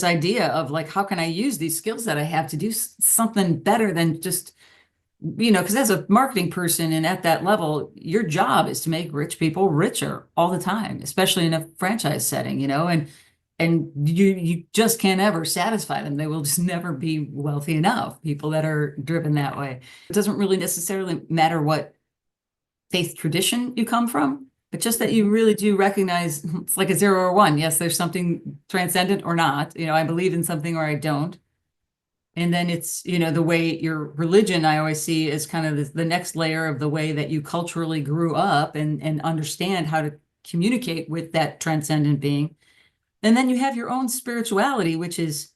idea of like, how can I use these skills that I have to do something better than just, because as a marketing person and at that level, your job is to make rich people richer all the time, especially in a franchise setting, and you just can't ever satisfy them. They will just never be wealthy enough, people that are driven that way. It doesn't really necessarily matter what faith tradition you come from, but just that you really do recognize it's like a 0 or 1. Yes, there's something transcendent or not. I believe in something or I don't. And then it's, the way your religion, I always see as kind of the next layer of the way that you culturally grew up and understand how to communicate with that transcendent being. And then you have your own spirituality, which is,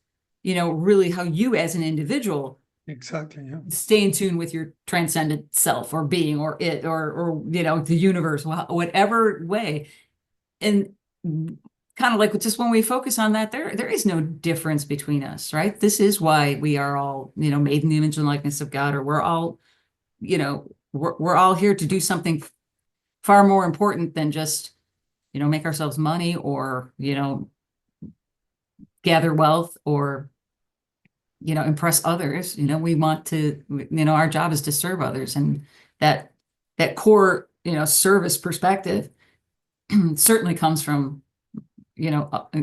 really how you as an individual Exactly, yeah. stay in tune with your transcendent self or being or it or the universe, whatever way. And kind of like just when we focus on that, there is no difference between us, right? This is why we are all, made in the image and likeness of God, or we're all, we're all here to do something far more important than just, make ourselves money or, gather wealth or, impress others. We want to, our job is to serve others. And that core, service perspective certainly comes from,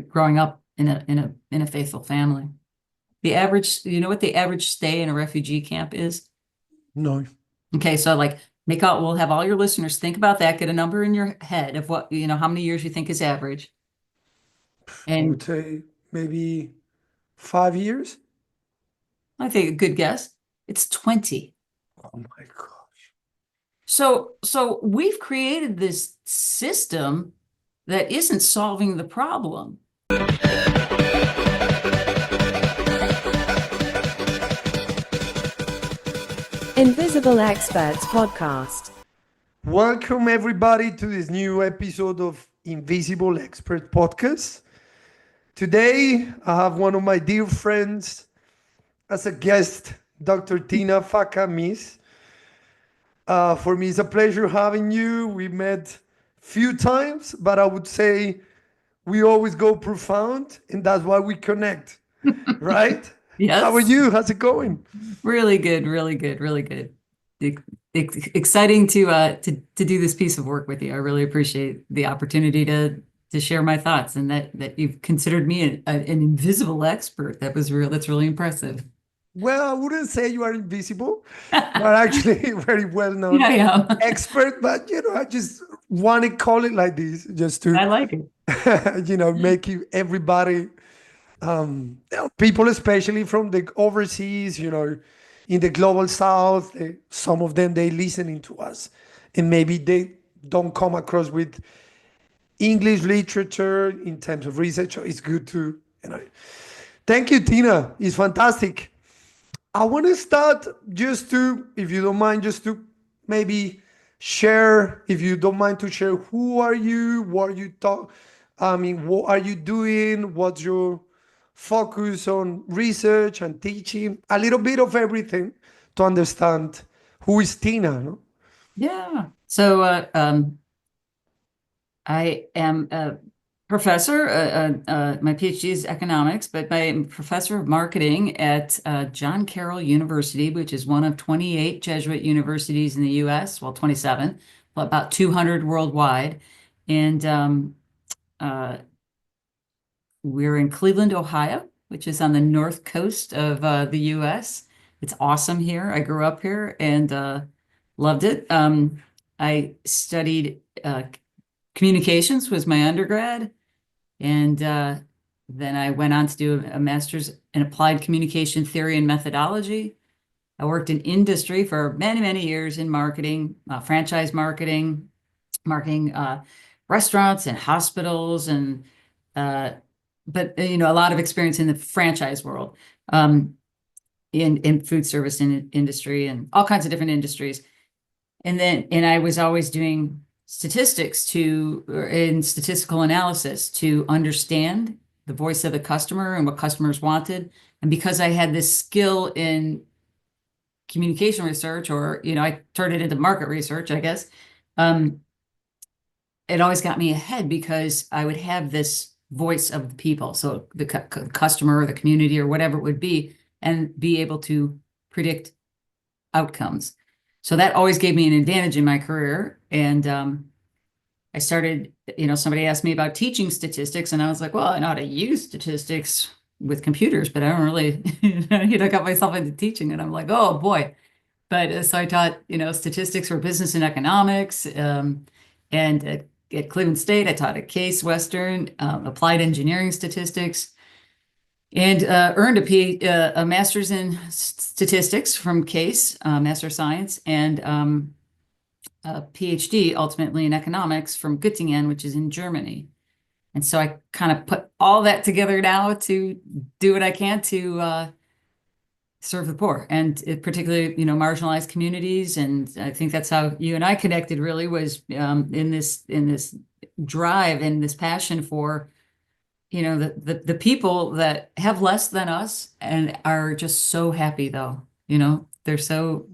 growing up in a faithful family. The average, what the average stay in a refugee camp is? No. Okay, so like we'll have all your listeners think about that, get a number in your head of what, how many years you think is average. I would And say maybe 5 years. I think a good guess, it's 20. Oh my gosh. So we've created this system that isn't solving the problem. Invisible Experts Podcast. Welcome everybody to this new episode of Invisible Expert Podcast. Today I have one of my dear friends as a guest, Dr. Tina Facca-Miess. For me, it's a pleasure having you. We met few times, but I would say we always go profound, and that's why we connect, right? Yes. How are you? How's it going? Really good, really good, really good. Exciting to do this piece of work with you. I really appreciate the opportunity to share my thoughts, and that you've considered me an invisible expert. That's really impressive. Well, I wouldn't say you are invisible. You are actually very well-known expert, but I just want to call it like this, just to I like it. make everybody, people, especially from the overseas, in the global south, some of them, they listening to us, and maybe they don't come across with English literature in terms of research. So it's good to, Thank you, Tina. It's fantastic. I want to start just to, if you don't mind, just to maybe share, if you don't mind, to share who are you, what are you doing, what's your focus on research and teaching, a little bit of everything to understand who is Tina, no? Yeah. So I am a professor. My PhD is economics, but I'm a professor of marketing at John Carroll University, which is one of 28 Jesuit universities in the U.S. Well, 27, about 200 worldwide. And we're in Cleveland, Ohio, which is on the north coast of the U.S. It's awesome here. I grew up here and loved it. I studied communications, was my undergrad. And then I went on to do a master's in applied communication theory and methodology. I worked in industry for many, many years in marketing, franchise marketing, restaurants and hospitals, and but a lot of experience in the franchise world, in food service industry and all kinds of different industries. And I was always doing statistics in statistical analysis to understand the voice of the customer and what customers wanted. And because I had this skill in communication research, or, I turned it into market research, I guess, it always got me ahead because I would have this voice of the people, so the customer or the community or whatever it would be, and be able to predict outcomes. So that always gave me an advantage in my career. And I started, somebody asked me about teaching statistics, and I was like, well, I know how to use statistics with computers, but I don't really, got myself into teaching, and I'm like, oh boy. But so I taught, statistics for business and economics, and at Cleveland State, I taught at Case Western, applied engineering statistics, and earned a master's in statistics from Case, Master of Science, and a PhD ultimately in economics from Göttingen, which is in Germany. And so I kind of put all that together now to do what I can to serve the poor, and particularly, marginalized communities. And I think that's how you and I connected, really, was in this drive and this passion for, the people that have less than us and are just so happy, though. They're so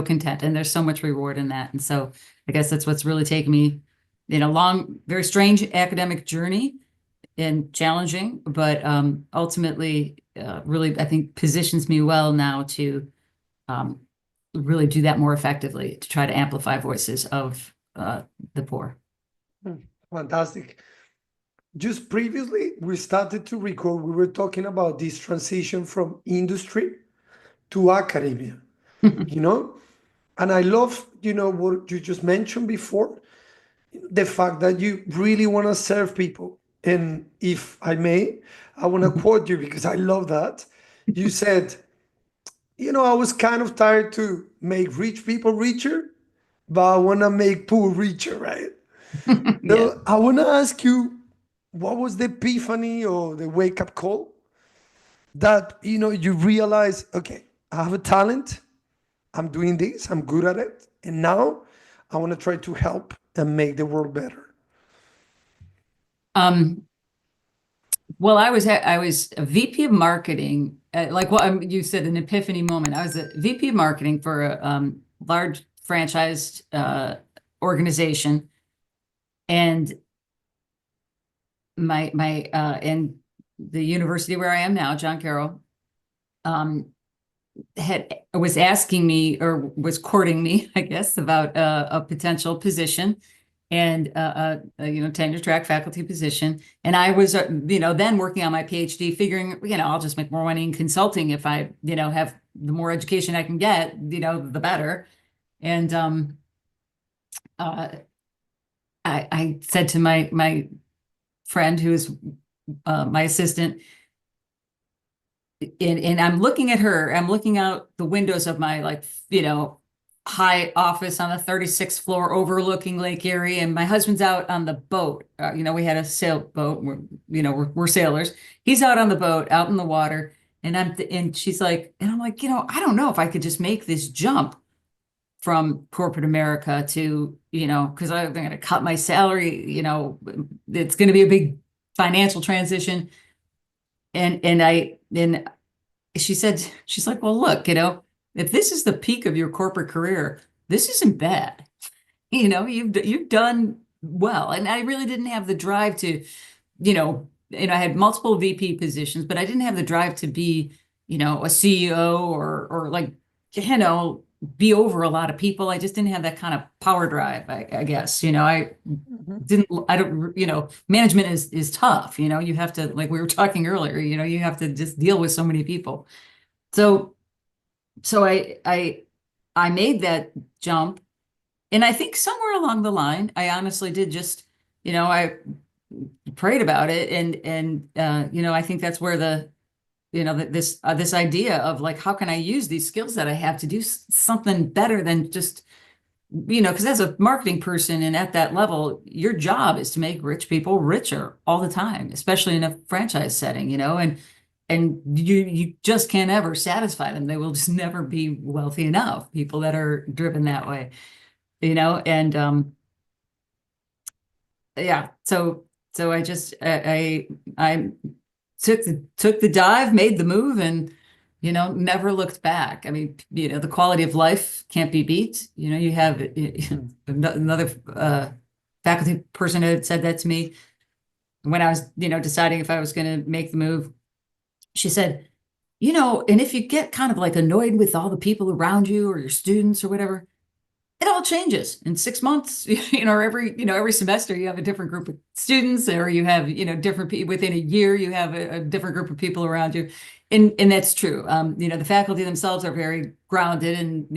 content, and there's so much reward in that. And so I guess that's what's really taken me in a long, very strange academic journey, and challenging, but ultimately really, I think, positions me well now to really do that more effectively, to try to amplify voices of the poor. Fantastic. Just previously, we started to record, we were talking about this transition from industry to academia, and I love, what you just mentioned before, the fact that you really want to serve people. And if I may, I want to quote you, because I love that. You said, I was kind of tired to make rich people richer, but I want to make poor richer, right? Yeah. So I want to ask you, what was the epiphany or the wake up call that, you realize, okay, I have a talent, I'm doing this, I'm good at it, and now I want to try to help and make the world better? Well, I was a VP of marketing, you said, an epiphany moment. I was a VP of marketing for a large franchised organization, and and the university where I am now, John Carroll, was asking me, or was courting me, I guess, about a potential position, and tenure track faculty position. And I was then working on my PhD, figuring, I'll just make more money in consulting if I have the more education I can get, the better. And I said to my friend, who is my assistant, and I'm looking at her, I'm looking out the windows of my high office on the 36th floor overlooking Lake Erie, and my husband's out on the boat. We had a sailboat. We're sailors. He's out on the boat, out in the water, and she's like, and I'm like, I don't know if I could just make this jump from corporate America to, because I'm going to cut my salary. It's going to be a big financial transition. And she said, she's like, well, look, if this is the peak of your corporate career, this isn't bad. You've done well. And I really didn't have the drive to, I had multiple VP positions, but I didn't have the drive to be, a CEO or be over a lot of people. I just didn't have that kind of power drive, I guess. I don't, management is tough. You have to, like we were talking earlier, you have to just deal with so many people. So I made that jump, and I think somewhere along the line, I honestly did just, I prayed about it, and I think that's where this idea of, like, how can I use these skills that I have to do something better than just, because as a marketing person and at that level, your job is to make rich people richer all the time, especially in a franchise setting, and you just can't ever satisfy them. They will just never be wealthy enough, people that are driven that way, and yeah. So I just, I took the dive, made the move, and never looked back. I mean, the quality of life can't be beat. You have another faculty person had said that to me. when I was, deciding if I was going to make the move, she said, and if you get kind of like annoyed with all the people around you or your students or whatever, it all changes in 6 months, or every semester you have a different group of students, or you have, different people within a year, you have a different group of people around you. And that's true. The faculty themselves are very grounded, and,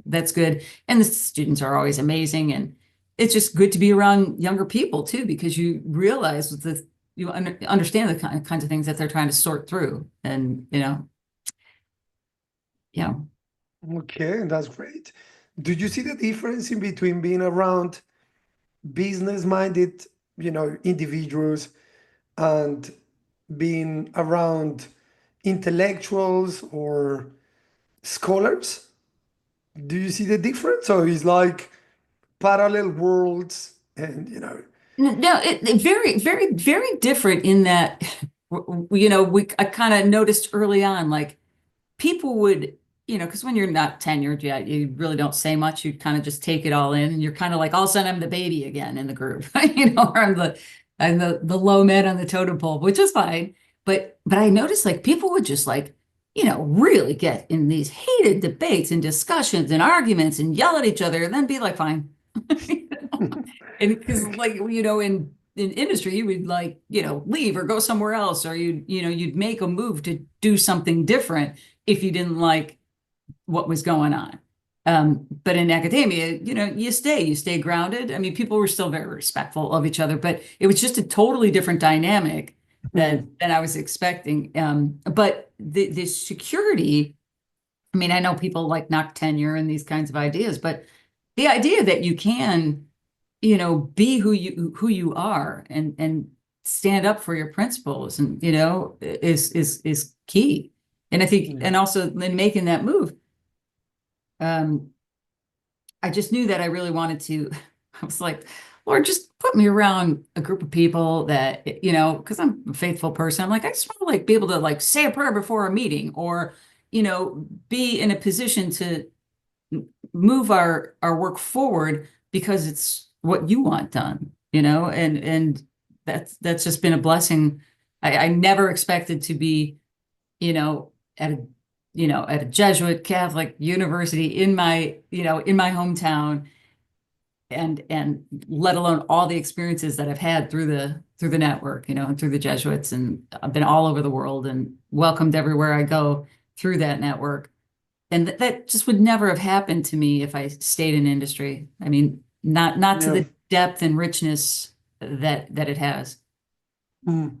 that's good. And the students are always amazing. And it's just good to be around younger people too, because you realize you understand the kinds of things that they're trying to sort through. And, yeah. Okay, that's great. Do you see the difference in between being around business-minded, individuals and being around intellectuals or scholars? Do you see the difference? Or it's like parallel worlds and, No, it very, very, very different in that, I kind of noticed early on, like people would, because when you're not tenured yet, you really don't say much. You kind of just take it all in, and you're kind of like, all of a sudden I'm the baby again in the group, or I'm the low man on the totem pole, which is fine. But I noticed like people would just like, really get in these heated debates and discussions and arguments and yell at each other and then be like, fine. And because like, in industry, you would like, leave or go somewhere else, or you'd make a move to do something different if you didn't like what was going on. But in academia, you stay grounded. I mean, people were still very respectful of each other, but it was just a totally different dynamic than I was expecting. But the security, I mean, I know people like knock tenure and these kinds of ideas, but the idea that you can, be who you are and stand up for your principles, and is key. And I think, and also in making that move, I just knew that I really wanted to. I was like, Lord, just put me around a group of people that, because I'm a faithful person. I'm like, I just want to like be able to like say a prayer before a meeting, or, be in a position to move our work forward because it's what you want done, and that's just been a blessing. I never expected to be, at a Jesuit Catholic university in my hometown, and let alone all the experiences that I've had through the network, and through the Jesuits, and I've been all over the world and welcomed everywhere I go through that network. And that just would never have happened to me if I stayed in industry. I mean, not to the depth and richness that it has. And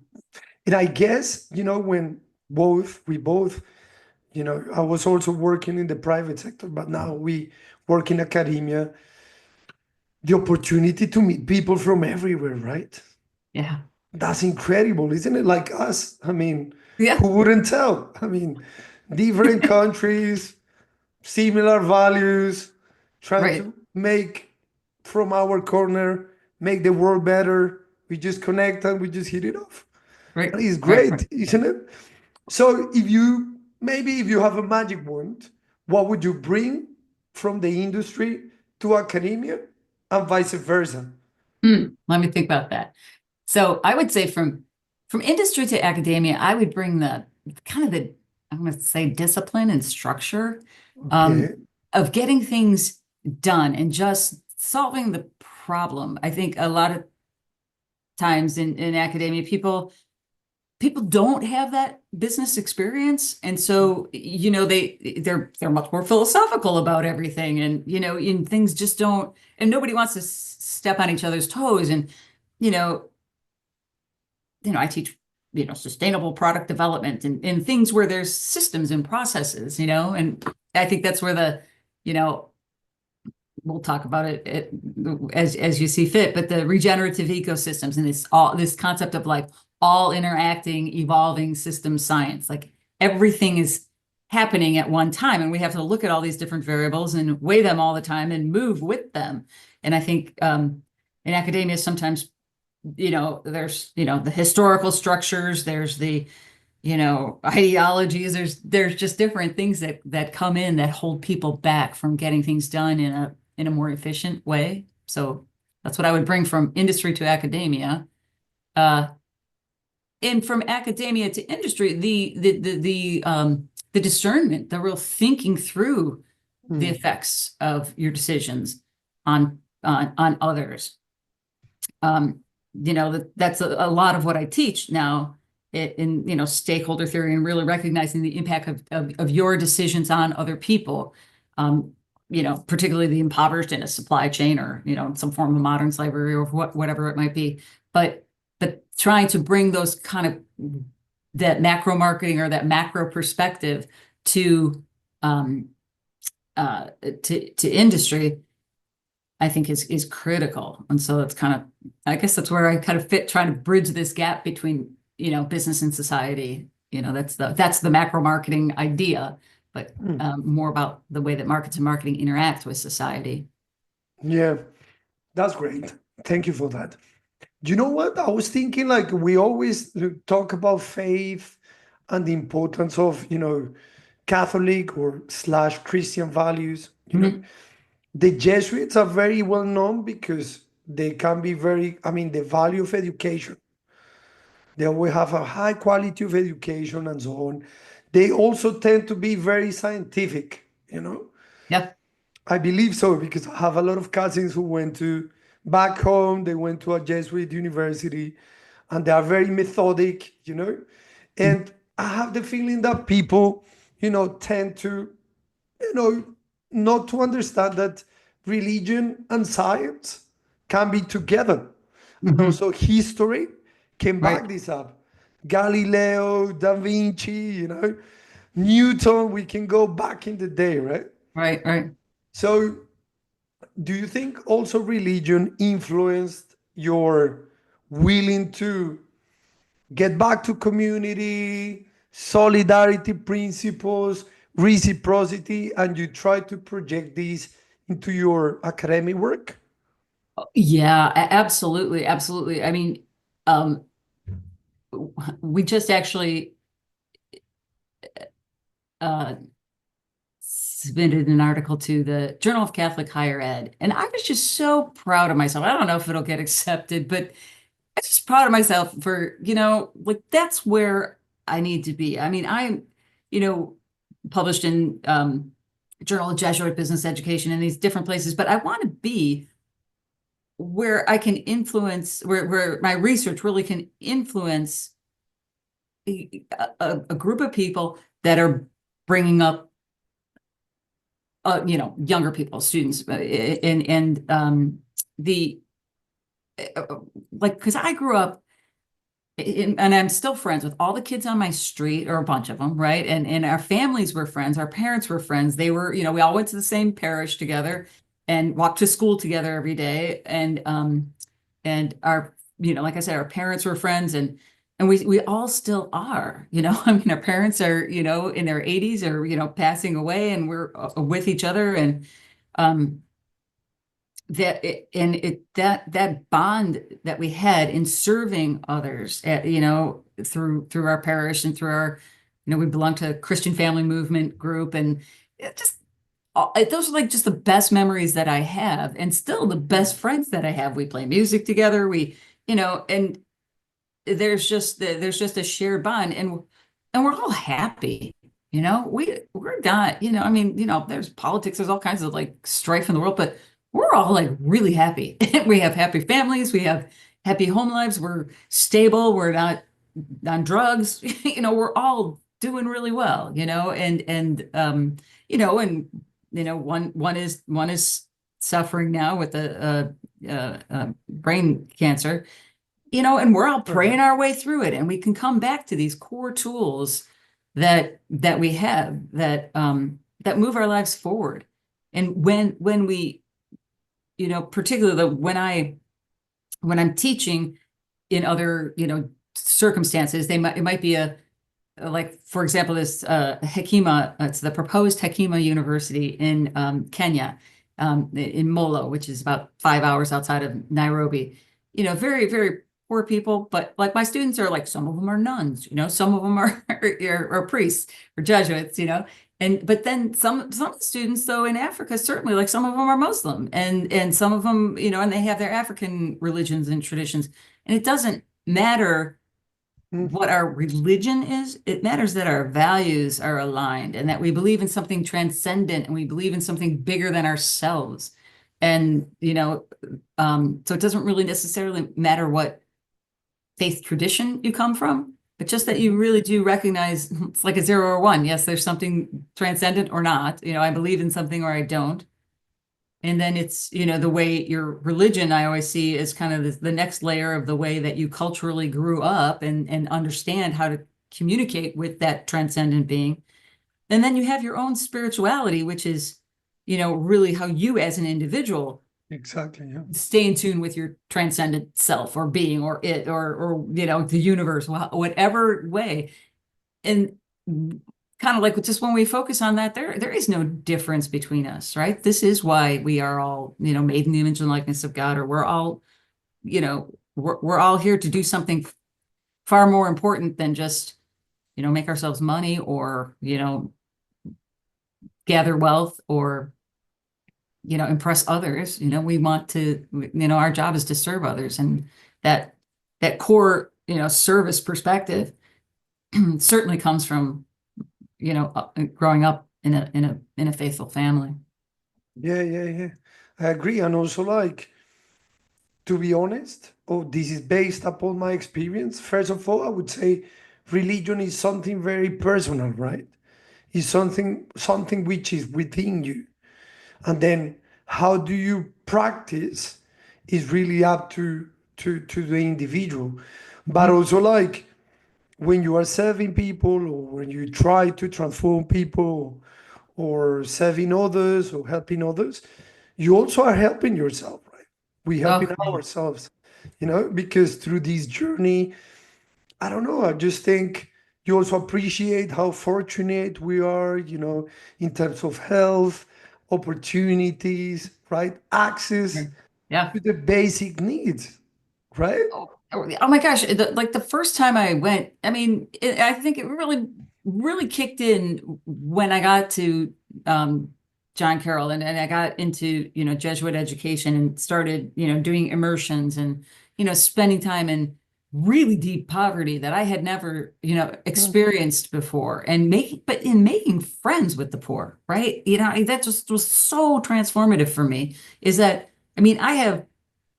I guess, when we both, I was also working in the private sector, but now we work in academia, the opportunity to meet people from everywhere, right? Yeah. That's incredible, isn't it? Like us. I mean, Yeah. who wouldn't tell? I mean, different countries, similar values, trying Right. to make from our corner, make the world better. We just connect and we just hit it off. Right. That is Right. great, isn't it? So if you have a magic wand, what would you bring from the industry to academia and vice versa? Let me think about that. So I would say from industry to academia, I would bring the kind of the, I'm going to say, discipline and structure Okay. of getting things done and just solving the problem. I think a lot of times in academia, people don't have that business experience, and so they're much more philosophical about everything, and and things just don't, and nobody wants to step on each other's toes. And I teach sustainable product development and things where there's systems and processes, and I think that's where the we'll talk about it as you see fit, but the regenerative ecosystems and this concept of like all interacting, evolving system science, like everything is happening at one time, and we have to look at all these different variables and weigh them all the time and move with them. And I think in academia, sometimes, there's, the historical structures, there's the, ideologies, there's just different things that come in that hold people back from getting things done in a more efficient way. So that's what I would bring from industry to academia. And from academia to industry, the discernment, the real thinking through the effects of your decisions on others. That's a lot of what I teach now in stakeholder theory, and really recognizing the impact of your decisions on other people. Particularly the impoverished in a supply chain, or some form of modern slavery, or whatever it might be. But trying to bring those kind of that macro marketing or that macro perspective to industry, I think is critical. And so it's kind of, I guess that's where I kind of fit, trying to bridge this gap between business and society. That's the macro marketing idea, but more about the way that markets and marketing interact with society. Yeah, that's great. Thank you for that. You know what? I was thinking, like, we always talk about faith and the importance of, Catholic or / Christian values. The Jesuits are very well known because they can be the value of education. They always have a high quality of education and so on. They also tend to be very scientific, Yeah. I believe so, because I have a lot of cousins who went back home, they went to a Jesuit university, and they are very methodic, And I have the feeling that people, tend to, not to understand that religion and science can be together. And also history can back this up. Galileo, Da Vinci, Newton, we can go back in the day, right? Right. So do you think also religion influenced your willing to get back to community, solidarity principles, reciprocity, and you try to project these into your academic work? Yeah, absolutely. I mean, we just actually submitted an article to the Journal of Catholic Higher Ed, and I was just so proud of myself. I don't know if it'll get accepted, but I'm just proud of myself for, like, that's where I need to be. I mean, I'm, published in Journal of Jesuit Business Education and these different places, but I want to be where I can influence, where my research really can influence a group of people that are bringing up younger people, students, and because I grew up and I'm still friends with all the kids on my street, or a bunch of them, right? And our families were friends, our parents were friends. They were, we all went to the same parish together and walked to school together every day. And our, like I said, our parents were friends, and we all still are, I mean, our parents are, in their 80s, or, passing away, and we're with each other. And that bond that we had in serving others, through our parish and through our, we belong to a Christian family movement group, and those are like just the best memories that I have, and still the best friends that I have. We play music together, and there's just a shared bond, and we're all happy. We're not, I mean, there's politics, there's all kinds of like strife in the world, but we're all like really happy. We have happy families, we have happy home lives, we're stable, we're not on drugs, we're all doing really well, and one is suffering now with a brain cancer, and we're all praying our way through it, and we can come back to these core tools that we have that move our lives forward. And when we, particularly when I'm teaching in other, circumstances, it might be like, for example, this Hekima, it's the proposed Hekima University in Kenya, in Molo, which is about 5 hours outside of Nairobi. Very, very poor people, but like my students are like, some of them are nuns, some of them are priests or Jesuits, but then some of the students, though, in Africa, certainly, like, some of them are Muslim, and some of them, and they have their African religions and traditions, and it doesn't matter Mm. what our religion is. It matters that our values are aligned and that we believe in something transcendent and we believe in something bigger than ourselves. And, so it doesn't really necessarily matter what faith tradition you come from, but just that you really do recognize it's like a 0 or 1. Yes, there's something transcendent or not. I believe in something or I don't. And then it's, the way your religion, I always see as kind of the next layer of the way that you culturally grew up and understand how to communicate with that transcendent being. And then you have your own spirituality, which is, really how you as an individual Exactly. Yeah. stay in tune with your transcendent self or being or it or the universe, whatever way. And kind of like just when we focus on that, there is no difference between us, right? This is why we are all, made in the image and likeness of God, or we're all, we're all here to do something far more important than just, make ourselves money or, gather wealth or, impress others. We want to, our job is to serve others. And that core, service perspective certainly comes from growing up in a faithful family. Yeah, yeah, yeah. I agree. And also, like, to be honest, this is based upon my experience. First of all, I would say religion is something very personal, right? It's something which is within you. And then how do you practice is really up to the individual. But also, like, when you are serving people or when you try to transform people or serving others or helping others, you also are helping yourself, right? We helping Oh, yeah. ourselves, because through this journey, I don't know, I just think you also appreciate how fortunate we are, in terms of health, opportunities, right? Access Yeah. to the basic needs, right? Oh my gosh, like the first time I went, I mean, I think it really kicked in when I got to John Carroll and I got into, Jesuit education and started, doing immersions and, spending time in really deep poverty that I had never, Mm. experienced before and but in making friends with the poor, right? That just was so transformative for me is that, I mean, I have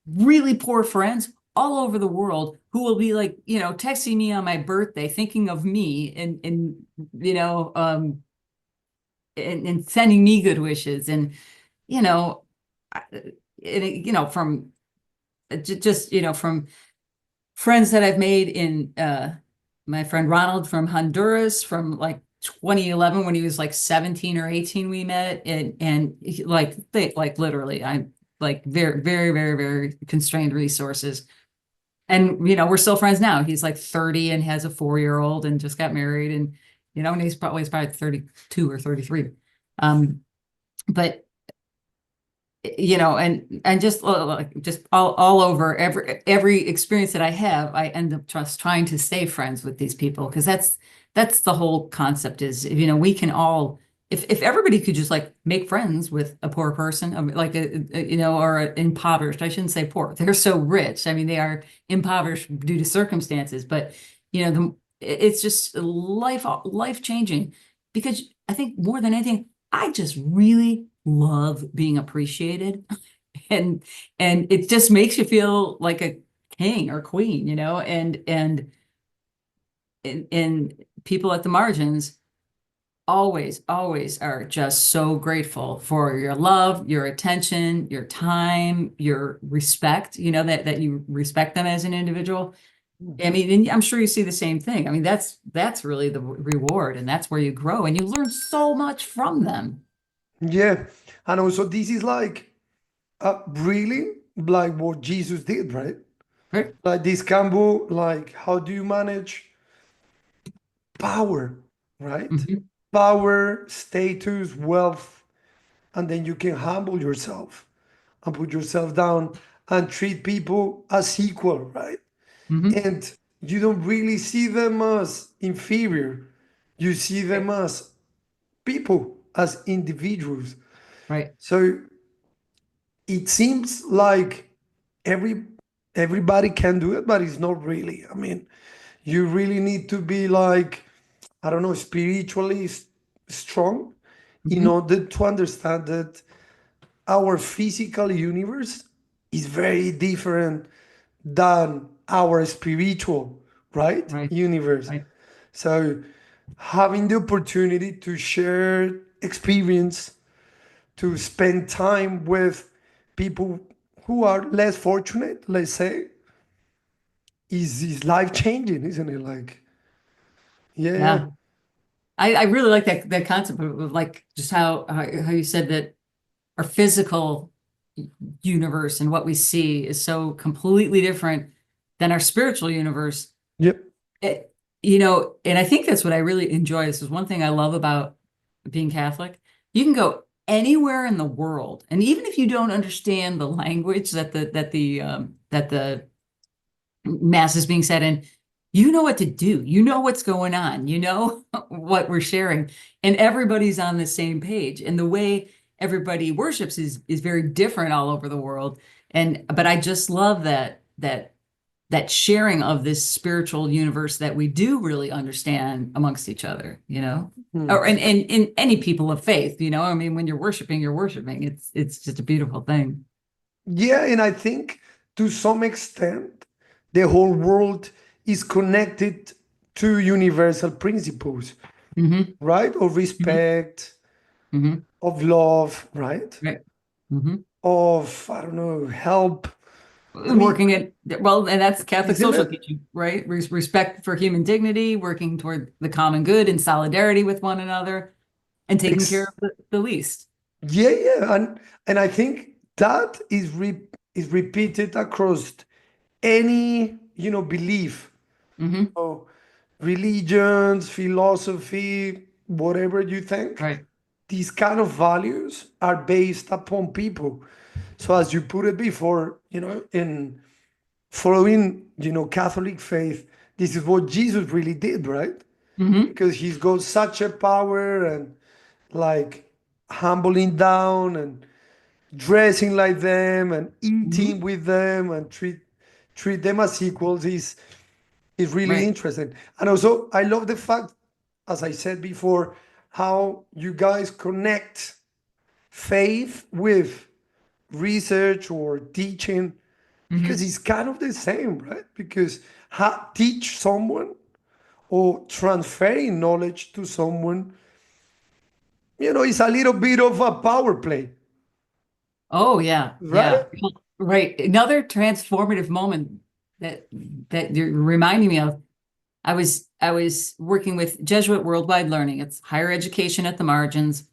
really poor friends all over the world who will be like, texting me on my birthday, thinking of me you know, um, and sending me good wishes. And, you know, I- from just, from friends that I've made in, my friend Ronald from Honduras from like 2011 when he was like 17 or 18 we met and like literally I'm like very very very very constrained resources and we're still friends now. He's like 30 and has a 4-year-old and just got married and and he's probably 32 or 33. But and just all over every experience that I have, I end up just trying to stay friends with these people because that's the whole concept is, we can all, if everybody could just like make friends with a poor person, like or impoverished, I shouldn't say poor, they're so rich. I mean, they are impoverished due to circumstances, but it's just life changing because I think more than anything, I just really love being appreciated and it just makes you feel like a king or queen, and people at the margins always are just so grateful for your love, your attention, your time, your respect, that you respect them as an individual. I mean, and I'm sure you see the same thing. I mean, that's really the reward and that's where you grow and you learn so much from them. Yeah. And also, this is like really like what Jesus did, right? Right? Like this combo, like how do you manage power, right? Mhm. Power, status, wealth, and then you can humble yourself and put yourself down and treat people as equal, right? Mhm. And you don't really see them as inferior. You see them Right. as people, as individuals. Right. So it seems like every everybody can do it, but it's not really. I mean, you really need to be like, I don't know, spiritually strong in Mhm. order to understand that our physical universe is very different than our spiritual, right? Right. Universe. Right. So having the opportunity to share experience, to spend time with people who are less fortunate, let's say, is life changing, isn't it? Like, yeah, Yeah. I really like that concept of like just how you said that our physical universe and what we see is so completely different than our spiritual universe. yep, It, and I think that's what I really enjoy. This is one thing I love about being Catholic. You can go anywhere in the world, and even if you don't understand the language that the mass is being said in, you know what to do. You know what's going on. You know what we're sharing, and everybody's on the same page. And the way everybody worships is very different all over the world. But I just love that sharing of this spiritual universe that we do really understand amongst each other, hmm. or and in any people of faith, I mean, when you're worshiping, you're worshiping. It's just a beautiful thing. Yeah, and I think to some extent, the whole world is connected to universal principles, Hmm. right? Of Hmm. respect, Hmm. of love, right? Right. Hmm. Of, I don't know, help. I mean, Working at, well, and that's Catholic isn't social it? teaching, right? Respect for human dignity, working toward the common good in solidarity with one another, and taking care Ex of the least. Yeah, yeah, and I think that is repeated across any, belief. Hmm. So religions, philosophy, whatever you think, Right. these kind of values are based upon people. So as you put it before, in following, Catholic faith, this is what Jesus really did, right? Hmm. Because he's got such a power and like humbling down and dressing like them and eating Hmm. with them and treat them as equals is really Right. interesting. And also, I love the fact, as I said before, how you guys connect faith with research or teaching because Hmm. it's kind of the same, right? Because teach someone or transferring knowledge to someone, it's a little bit of a power play, Oh yeah, right? yeah. Right. Another transformative moment that that you're reminding me of. I was working with Jesuit Worldwide Learning. It's higher education at the margins.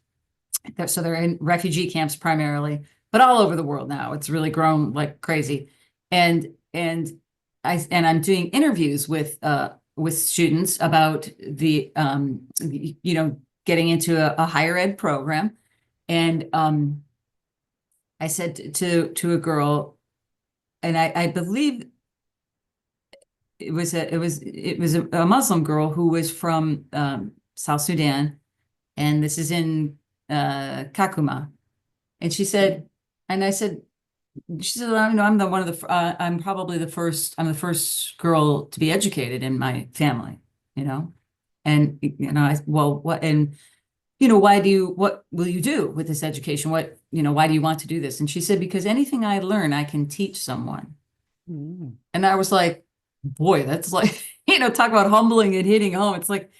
So they're in refugee camps primarily, but all over the world now. It's really grown like crazy. And I'm doing interviews with students about getting into a higher ed program. And I said to a girl, and I believe it was a Muslim girl who was from South Sudan, and this is in Kakuma. And I said, she said, I'm the one of the, I'm probably I'm the first girl to be educated in my family, you know? And, well, what will you do with this education? Why do you want to do this? And she said, because anything I learn, I can teach someone. Mm. And I was like, boy, that's like, talk about humbling and hitting home. It's like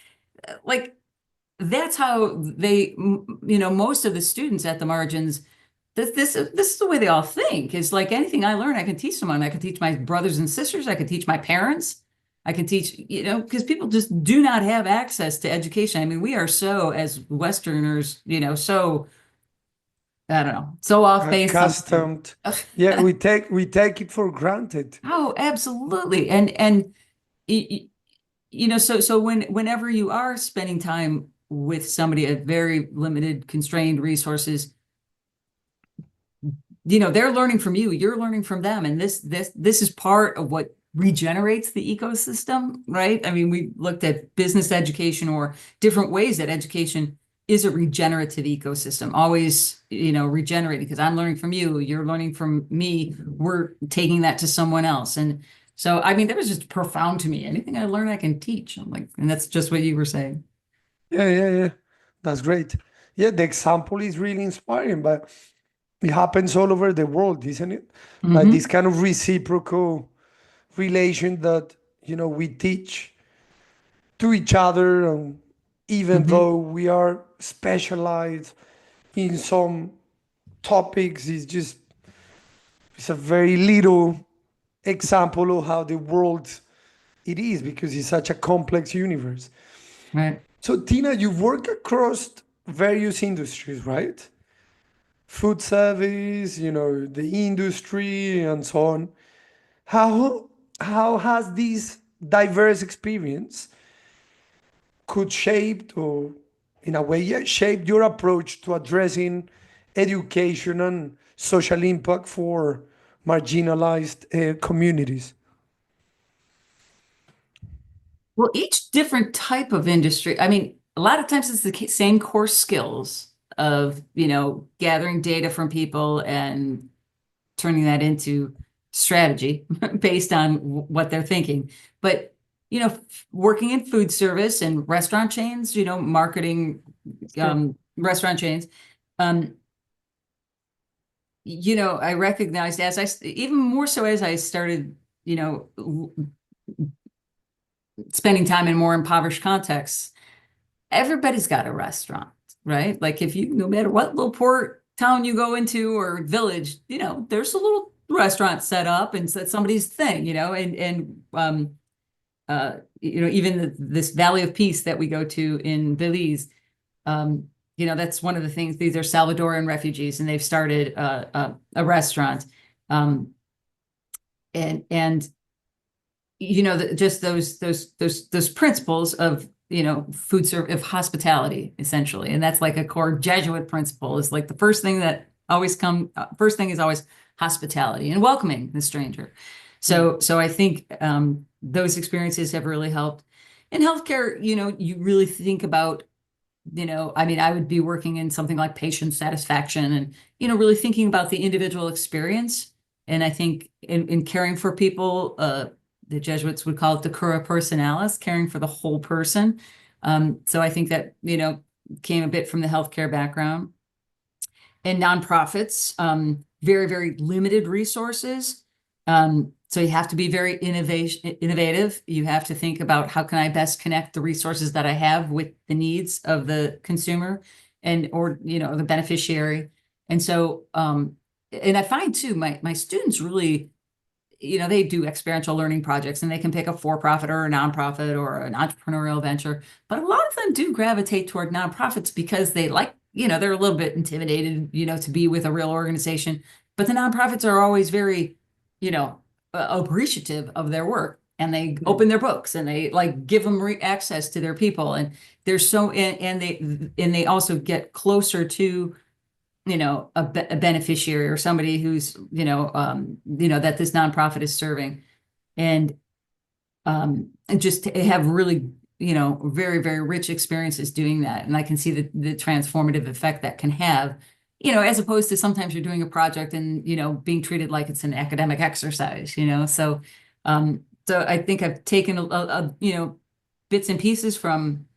that's how most of the students at the margins, this is the way they all think. Is like anything I learn, I can teach someone. I can teach my brothers and sisters. I can teach my parents. I can teach, because people just do not have access to education. I mean, we are so, as Westerners, so, I don't know, so off base sometimes. Accustomed. Yeah, we take it for granted. Oh, absolutely. And y- so whenever you are spending time with somebody at very limited, constrained resources, they're learning from you, you're learning from them, and this is part of what regenerates the ecosystem, right? I mean, we looked at business education or different ways that education is a regenerative ecosystem, always, regenerating, because I'm learning from you, you're learning from me, we're taking that to someone else. And so, I mean, that was just profound to me. Anything I learn, I can teach. I'm like, and that's just what you were saying. Yeah. That's great. Yeah, the example is really inspiring, but it happens all over the world, isn't it? Like this Hmm. kind of reciprocal relation that, we teach to each other, and even Hmm. though we are specialized in some topics, it's a very little example of how the world it is, because it's such a complex universe. Right. So Tina, you work across various industries, right? Food service, the industry and so on. How has this diverse experience could shape, or in a way, yeah, shape your approach to addressing education and social impact for marginalized communities? Well, each different type of industry, I mean, a lot of times it's the same core skills of, gathering data from people and turning that into strategy based on what they're thinking. But, working in food service and restaurant chains, marketing Sure. restaurant chains, um, I recognized even more so as I started, spending time in more impoverished contexts, everybody's got a restaurant, right? Like if you, no matter what little poor town you go into or village, there's a little restaurant set up and so that's somebody's thing, even this Valley of Peace that we go to in Belize, that's one of the things. These are Salvadoran refugees, and they've started a restaurant, um, and just those principles of food serve of hospitality essentially, and that's like a core Jesuit principle. Is like the first thing that always first thing is always hospitality and welcoming the stranger. Mm. So I think those experiences have really helped. In healthcare, you really think about, I mean, I would be working in something like patient satisfaction and, really thinking about the individual experience. And I think in caring for people, the Jesuits would call it the cura personalis, caring for the whole person. So I think that, came a bit from the healthcare background. And nonprofits, very, very limited resources. So you have to be very innovative. You have to think about how can I best connect the resources that I have with the needs of the consumer or the beneficiary. And so, and I find too, my students really, they do experiential learning projects and they can pick a for-profit or a nonprofit or an entrepreneurial venture. But a lot of them do gravitate toward nonprofits because they like, they're a little bit intimidated, to be with a real organization. But the nonprofits are always very, appreciative of their work. And they Yeah. open their books and they like give them access to their people. And they're so, and they also get closer to a beneficiary or somebody who's, that this nonprofit is serving. And just to have really, very, very rich experiences doing that. And I can see the transformative effect that can have, as opposed to sometimes you're doing a project and, being treated like it's an academic exercise, so I think I've taken bits and pieces from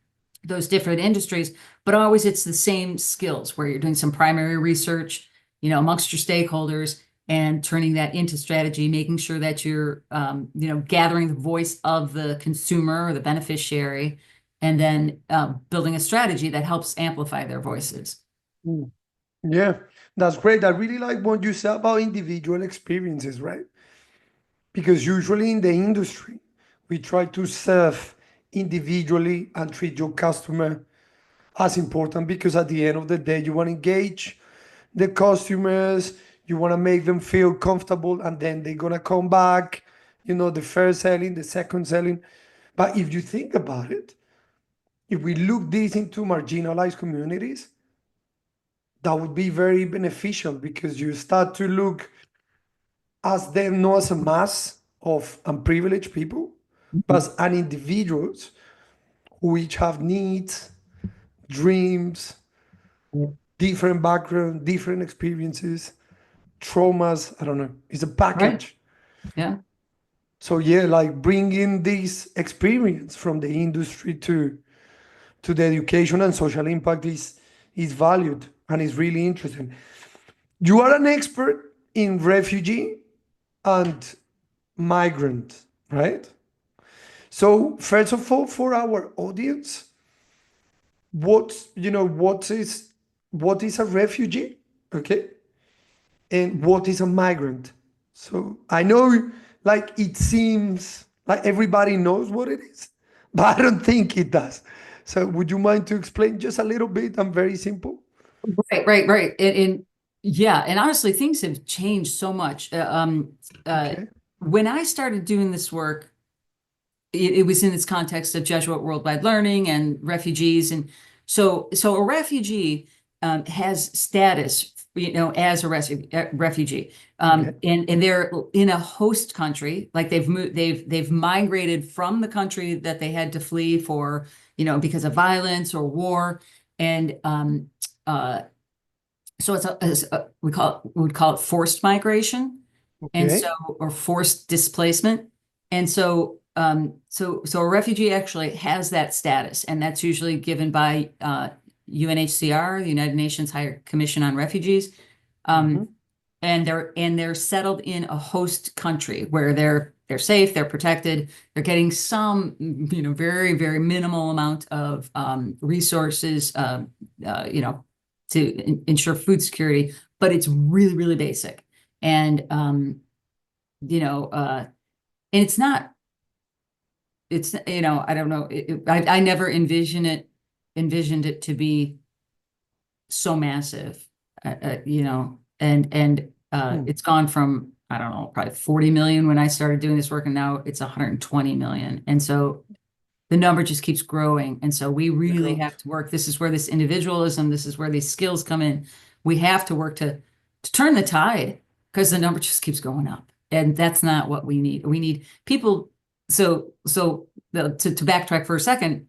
those different industries, but always it's the same skills where you're doing some primary research, amongst your stakeholders and turning that into strategy, making sure that you're, gathering the voice of the consumer or the beneficiary, and then building a strategy that helps amplify their voices. Mm. Yeah, that's great. I really like what you said about individual experiences, right? Because usually in the industry, we try to serve individually and treat your customer as important, because at the end of the day, you want to engage the customers, you want to make them feel comfortable, and then they're going to come back, the first selling, the second selling. But if you think about it, if we look this into marginalized communities, that would be very beneficial, because you start to look as them not as a mass of unprivileged people, but as an individuals who each have needs, dreams, different background, different experiences, traumas. I don't know. It's a Right. package. Yeah. So yeah, like bringing this experience from the industry to the education and social impact is valued and is really interesting. You are an expert in refugee and migrant, right? So first of all, for our audience, what is a refugee, okay, and what is a migrant? So I know, like it seems like everybody knows what it is, but I don't think it does. So would you mind to explain just a little bit and very simple? Right. Yeah, and honestly, things have changed so much. Okay. When I started doing this work, it was in this context of Jesuit Worldwide Learning and refugees, and so a refugee has status, as a refugee, Okay. and they're in a host country, like they've migrated from the country that they had to flee for, because of violence or war, and uh, so we would call it forced migration, and so Okay. or forced displacement, and so a refugee actually has that status, and that's usually given by UNHCR, the United Nations High Commission on Refugees, Mhm. um, and they're settled in a host country where they're safe, they're protected, they're getting some, very, very minimal amount of resources, to ensure food security, but it's really, really basic. And you know, and I don't know, I never envisioned it to be so massive, and Hmm. it's gone from, I don't know, probably 40 million when I started doing this work, and now it's 120 million. And so the number just keeps growing. And so we My really God. have to work. This is where this individualism, this is where these skills come in. We have to work to turn the tide, because the number just keeps going up. And that's not what we need. We need people. To backtrack for a second,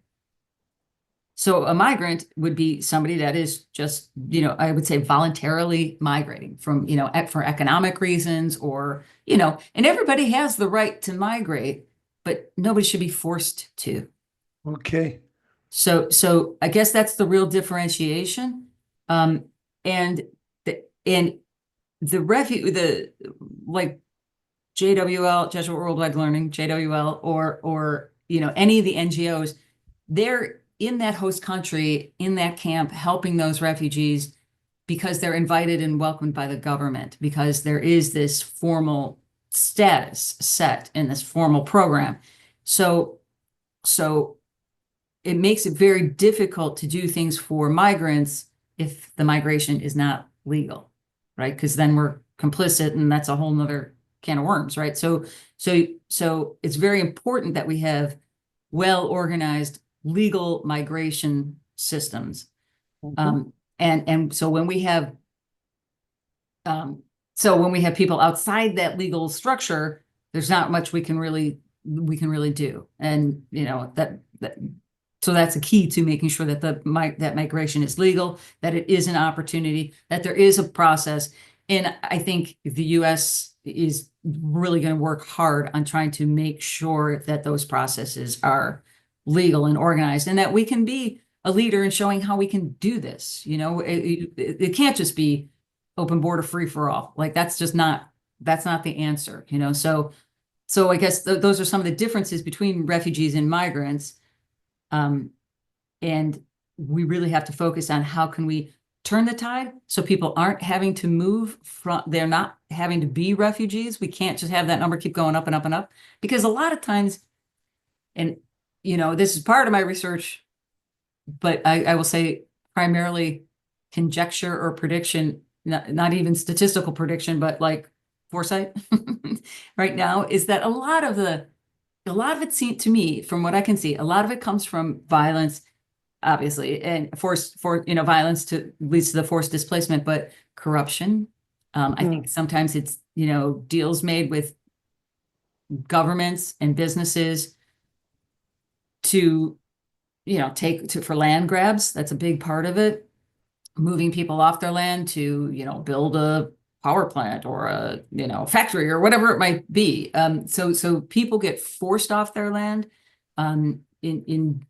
so a migrant would be somebody that is just, I would say voluntarily migrating from, for economic reasons, or, and everybody has the right to migrate, but nobody should be forced to. Okay. So I guess that's the real differentiation. Um, and and the like JWL, Jesuit Worldwide Learning, JWL, or any of the NGOs, they're in that host country, in that camp, helping those refugees because they're invited and welcomed by the government, because there is this formal status set in this formal program. So it makes it very difficult to do things for migrants if the migration is not legal, right? Because then we're complicit, and that's a whole nother can of worms, right? So it's very important that we have well-organized legal migration systems. Mhm. And um, so when we have people outside that legal structure, there's not much we can really do. And so that's a key to making sure that that migration is legal, that it is an opportunity, that there is a process. And I think the US is really going to work hard on trying to make sure that those processes are legal and organized, and that we can be a leader in showing how we can do this. It can't just be open border free for all. Like that's not the answer. So I guess those are some of the differences between refugees and migrants. Um, and we really have to focus on how can we turn the tide so people aren't having to they're not having to be refugees. We can't just have that number keep going up and up and up, because a lot of times, and this is part of my research, but I will say primarily conjecture or prediction, not even statistical prediction, but like foresight right now, is that a lot of it seems to me, from what I can see, a lot of it comes from violence, obviously, and violence leads to the forced displacement, but corruption. I think Mm. sometimes it's, deals made with governments and businesses to, take for land grabs. That's a big part of it. moving people off their land to, build a power plant or a, factory or whatever it might be. So people get forced off their land, in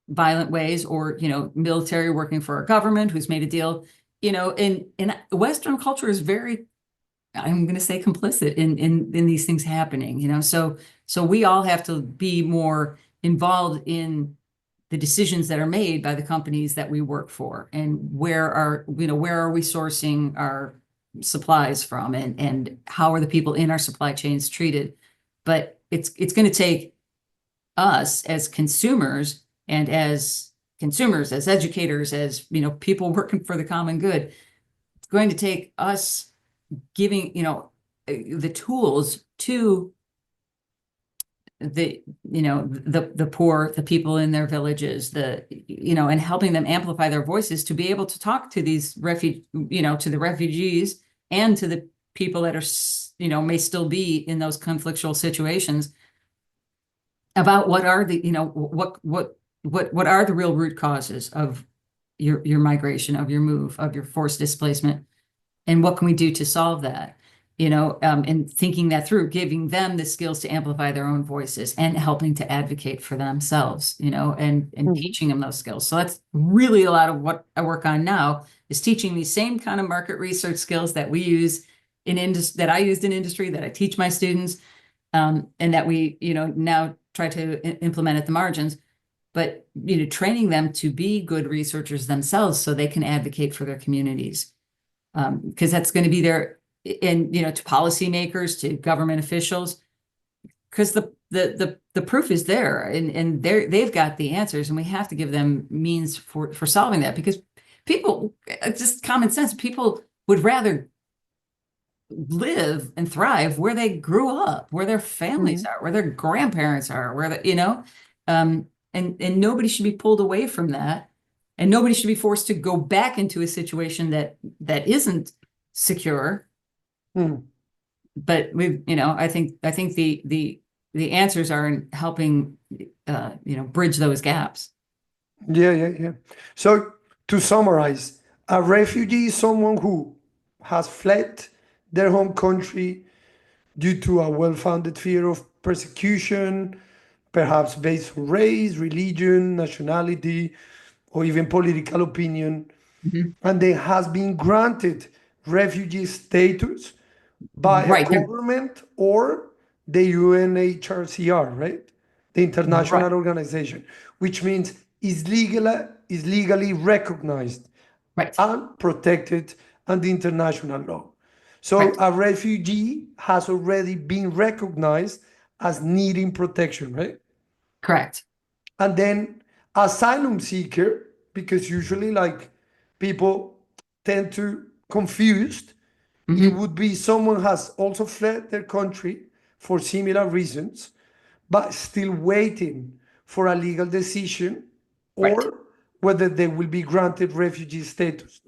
violent ways, or, military working for a government who's made a deal, and Western culture is very, I'm going to say, complicit in these things happening, so we all have to be more involved in the decisions that are made by the companies that we work for, and where are we sourcing our supplies from, and how are the people in our supply chains treated. But it's going to take us as consumers, and as educators, as people working for the common good. It's going to take us giving the tools to the poor, the people in their villages, and helping them amplify their voices to be able to talk to these to the refugees, and to the people that are may still be in those conflictual situations, about what are the what are the real root causes of your migration, of your move, of your forced displacement, and what can we do to solve that? And thinking that through, giving them the skills to amplify their own voices, and helping to advocate for themselves, and teaching them those skills. So that's really a lot of what I work on now, is teaching these same kind of market research skills that we use that I used in industry, that I teach my students, and that we, now try to implement at the margins, but, training them to be good researchers themselves, so they can advocate for their communities. Because that's going to be their, and to policymakers, to government officials, because the proof is there, and they've got the answers, and we have to give them means for solving that, because people, just common sense, people would rather live and thrive where they grew up, where their families are, where their grandparents are, where and nobody should be pulled away from that. And nobody should be forced to go back into a situation that isn't secure. But I think the answers are in helping, bridge those gaps. Yeah. So to summarize, a refugee is someone who has fled their home country due to a well-founded fear of persecution, perhaps based on race, religion, nationality, or even political opinion, and they has been granted refugee status by a government or the UNHCR, right? The international organization, which means is legally recognized and protected under international law. So a refugee has already been recognized as needing protection, right? Correct. And then asylum seeker, because usually like people tend to confused, it would be someone has also fled their country for similar reasons, but still waiting for a legal decision, or whether they will be granted refugee status.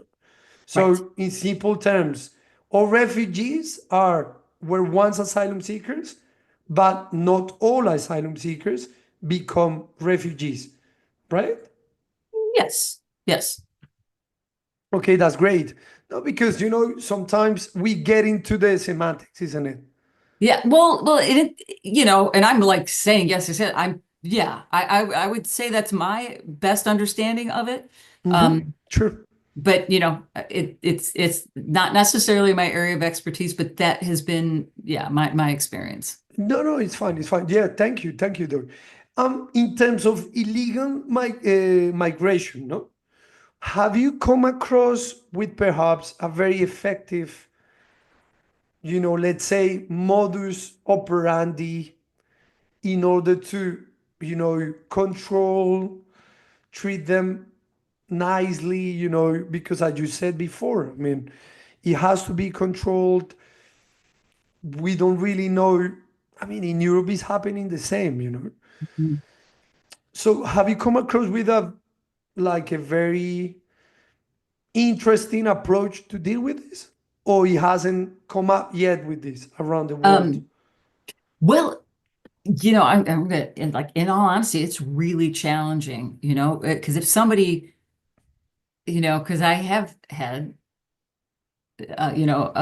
So in simple terms, all refugees were once asylum seekers, but not all asylum seekers become refugees, right? Yes. Okay, that's great. No, because sometimes we get into the semantics, isn't it? Yeah. Well, and I'm like saying, yes, I said, I would say that's my best understanding of it. Sure. But it's not necessarily my area of expertise, but that has been, my experience. No, it's fine. Yeah, thank you, Doug. In terms of illegal migration, no, have you come across with perhaps a very effective, let's say, modus operandi in order to, control, treat them nicely, because as you said before, I mean, it has to be controlled. We don't really know. I mean, in Europe, it's happening the same. So have you come across with a very interesting approach to deal with this? Or it hasn't come up yet with this around the world? Well, I'm gonna, in all honesty, it's really challenging, because if somebody because I have had, you know,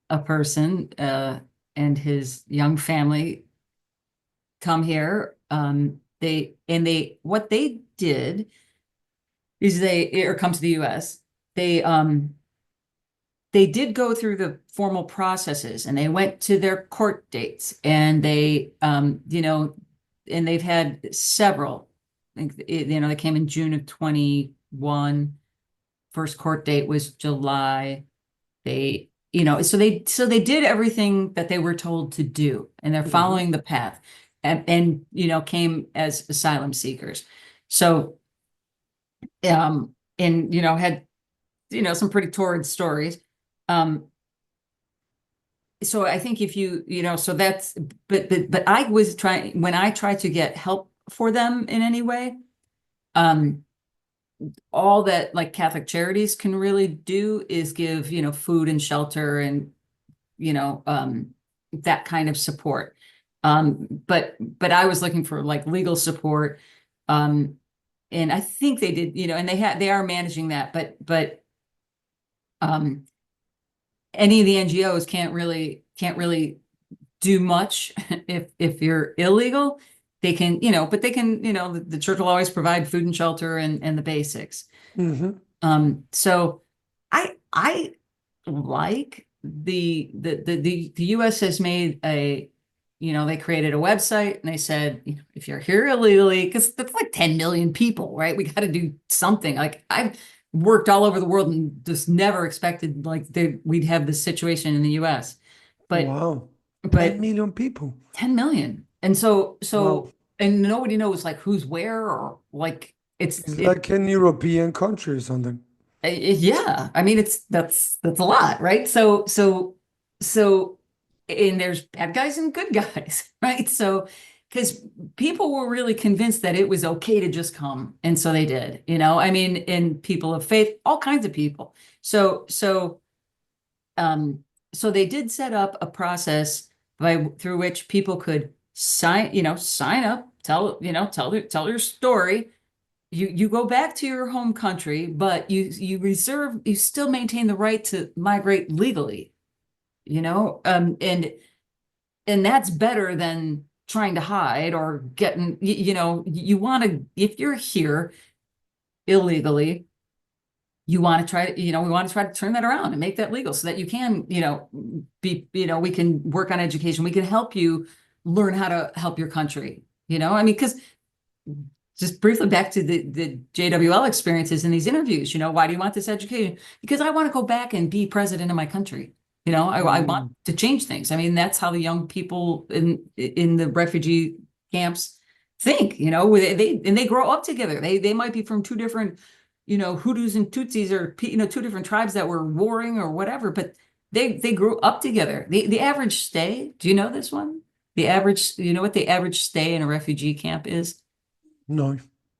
a person and his young family come here. What they did is or come to the US. They they did go through the formal processes and they went to their court dates and and they've had several. I think, they came in June of 21. First court date was July. So they did everything that they were told to do, and they're following the path, and came as asylum seekers. So, and had some pretty torrid stories. So I think if so that's, but I was trying, when I tried to get help for them in any way, all that like Catholic Charities can really do is give, food and shelter and, that kind of support. But I was looking for like legal support. And I think they did, and they are managing that, but any of the NGOs can't really do much if you're illegal. They can, but they can, the church will always provide food and shelter and the basics. So I like the US has made they created a website and they said, if you're here illegally, because that's like 10 million people, right? We got to do something. Like I've worked all over the world and just never expected like we'd have this situation in the US. But wow, 10 but million people. 10 million. And so Wow. and nobody knows like who's where, or like It's like an European country or something. yeah, I mean that's a lot, right? So and there's bad guys and good guys, right? So because people were really convinced that it was okay to just come, and so they did, I mean, and people of faith, all kinds of people. So they did set up a process through which people could sign up, tell your story. You go back to your home country, but you still maintain the right to migrate legally, and that's better than trying to hide or getting, you want to, if you're here illegally, you want to try to, we want to try to turn that around and make that legal so that you can, we can work on education. We can help you learn how to help your country, I mean, because just briefly back to the JWL experiences in these interviews, why do you want this education? Because I want to go back and be president of my country. I want to change things. I mean, that's how the young people in the refugee camps think, they grow up together. They might be from two different, Hutus and Tutsis, or, two different tribes that were warring or whatever, but they grew up together. The average stay, do you know this one? The average, what the average stay in a refugee camp is? No.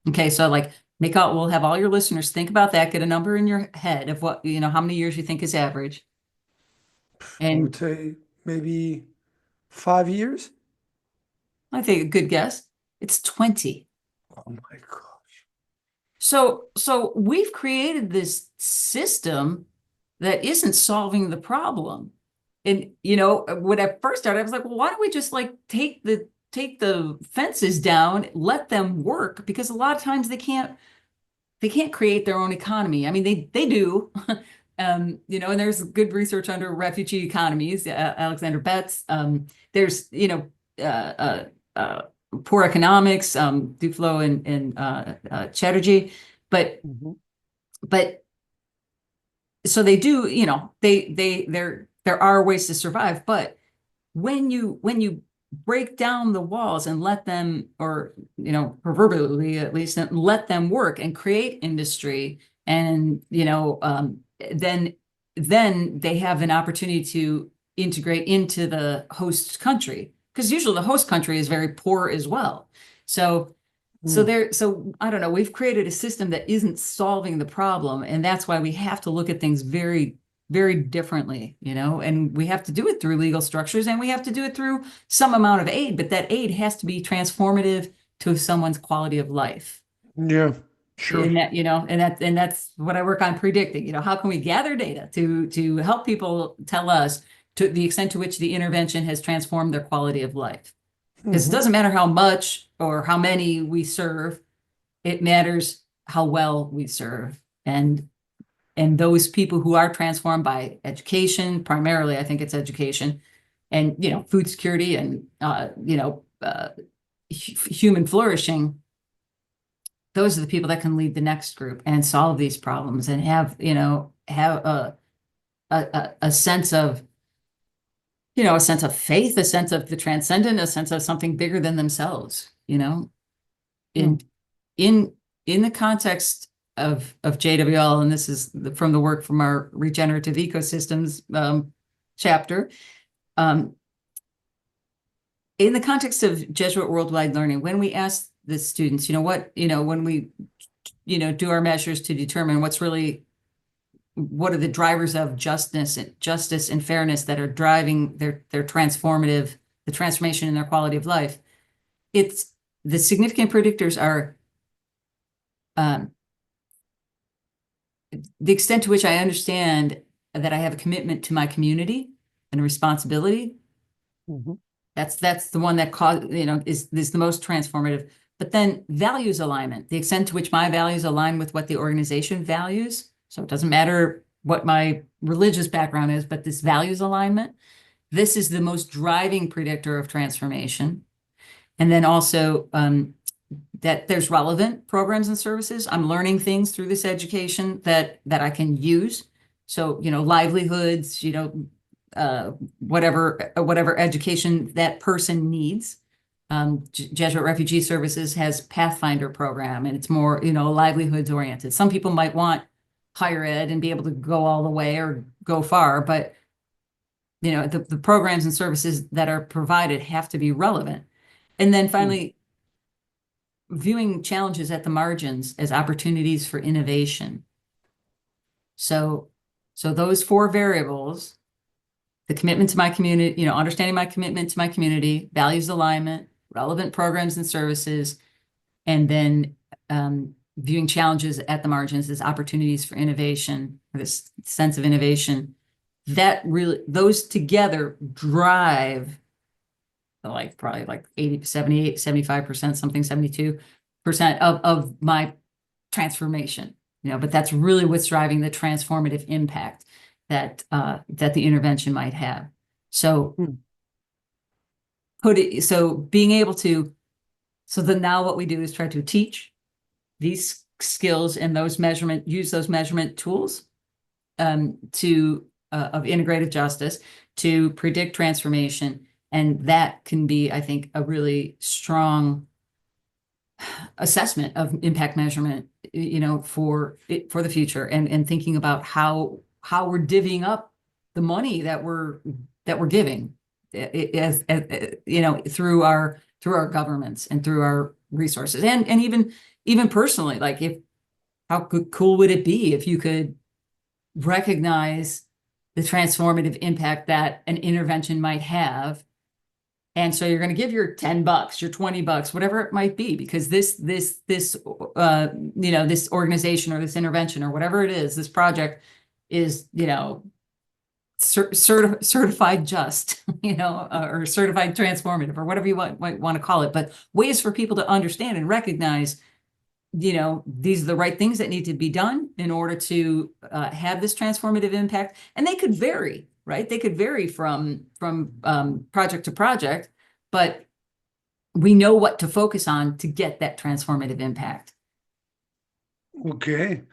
Okay, so like we'll have all your listeners think about that, get a number in your head of what, how many years you think is average. I would And say maybe 5 years. I think a good guess, it's 20. Oh my gosh. So we've created this system that isn't solving the problem. And when I first started, I was like, well, why don't we just like take the fences down, let them work? Because a lot of times they can't create their own economy. I mean, they do. And there's good research under refugee economies, Alexander Betts. There's, poor economics, Duflo and Chatterjee. But so they do, there are ways to survive. But when you break down the walls and let them, or proverbially at least, and let them work and create industry, and then they have an opportunity to integrate into the host country, because usually the host country is very poor as well. So I don't know, we've created a system that isn't solving the problem, and that's why we have to look at things very, very differently, and we have to do it through legal structures, and we have to do it through some amount of aid, but that aid has to be transformative to someone's quality of life. Yeah. Sure. in that, and that's what I work on predicting, how can we gather data to help people tell us to the extent to which the intervention has transformed their quality of life. Because it doesn't matter how much or how many we serve, it matters how well we serve. And those people who are transformed by education, primarily, I think it's education, and food security and human flourishing, those are the people that can lead the next group and solve these problems and have a sense of a sense of faith, a sense of the transcendent, a sense of something bigger than themselves, in in the context of JWL, and this is from the work from our regenerative ecosystems chapter. In the context of Jesuit Worldwide Learning, when we ask the students, when we, do our measures to determine what are the drivers of justice and fairness that are driving their transformative, the transformation in their quality of life, it's the significant predictors are the extent to which I understand that I have a commitment to my community and a responsibility. That's the one that is the most transformative. But then values alignment, the extent to which my values align with what the organization values. So it doesn't matter what my religious background is, but this values alignment, this is the most driving predictor of transformation. And then also that there's relevant programs and services. I'm learning things through this education that I can use. So, livelihoods, whatever education that person needs. Jesuit Refugee Services has Pathfinder program, and it's more, livelihoods oriented. Some people might want higher ed and be able to go all the way or go far, but the programs and services that are provided have to be relevant. And then finally, viewing challenges at the margins as opportunities for innovation. So those four variables, the commitment to my community, understanding my commitment to my community, values alignment, relevant programs and services, and then viewing challenges at the margins as opportunities for innovation, or this sense of innovation, that really, those together drive probably 80, 78, 75%, something 72% of my transformation, but that's really what's driving the transformative impact that the intervention might have. So being able to, then now what we do is try to teach these skills and use those measurement tools of integrative justice to predict transformation. And that can be, I think, a really strong assessment of impact measurement, for the future, and thinking about how we're divvying up the money that we're giving, as through our governments and through our resources, and even personally, how cool would it be if you could recognize the transformative impact that an intervention might have. And so you're going to give your $10, your $20, whatever it might be, because this organization or this intervention or whatever it is, this project is, certified just, or certified transformative, or whatever you might want to call it. But ways for people to understand and recognize, these are the right things that need to be done in order to have this transformative impact. And they could vary, right? They could vary from project to project, but we know what to focus on to get that transformative impact. Okay.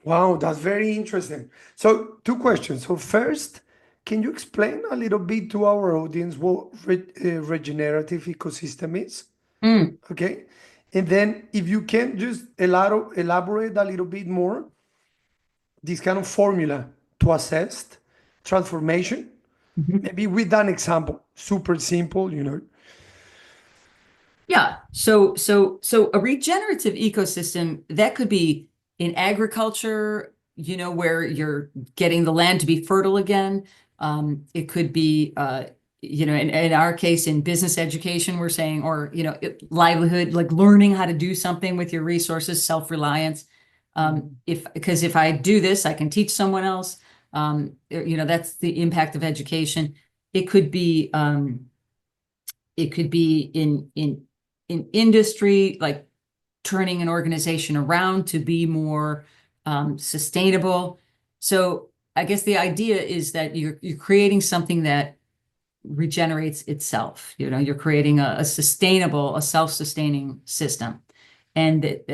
Wow, that's very interesting. So, two questions. So, first, can you explain a little bit to our audience what regenerative ecosystem is? Okay. And then, if you can just elaborate a little bit more, this kind of formula to assess transformation, maybe with an example, super simple, Yeah. So a regenerative ecosystem, that could be in agriculture, where you're getting the land to be fertile again. It could be in our case, in business education, we're saying, or, livelihood, like learning how to do something with your resources, self-reliance. Because if I do this, I can teach someone else. That's the impact of education. It could be in industry, like turning an organization around to be more sustainable. So I guess the idea is that you're creating something that regenerates itself. You're creating a sustainable, a self-sustaining system, but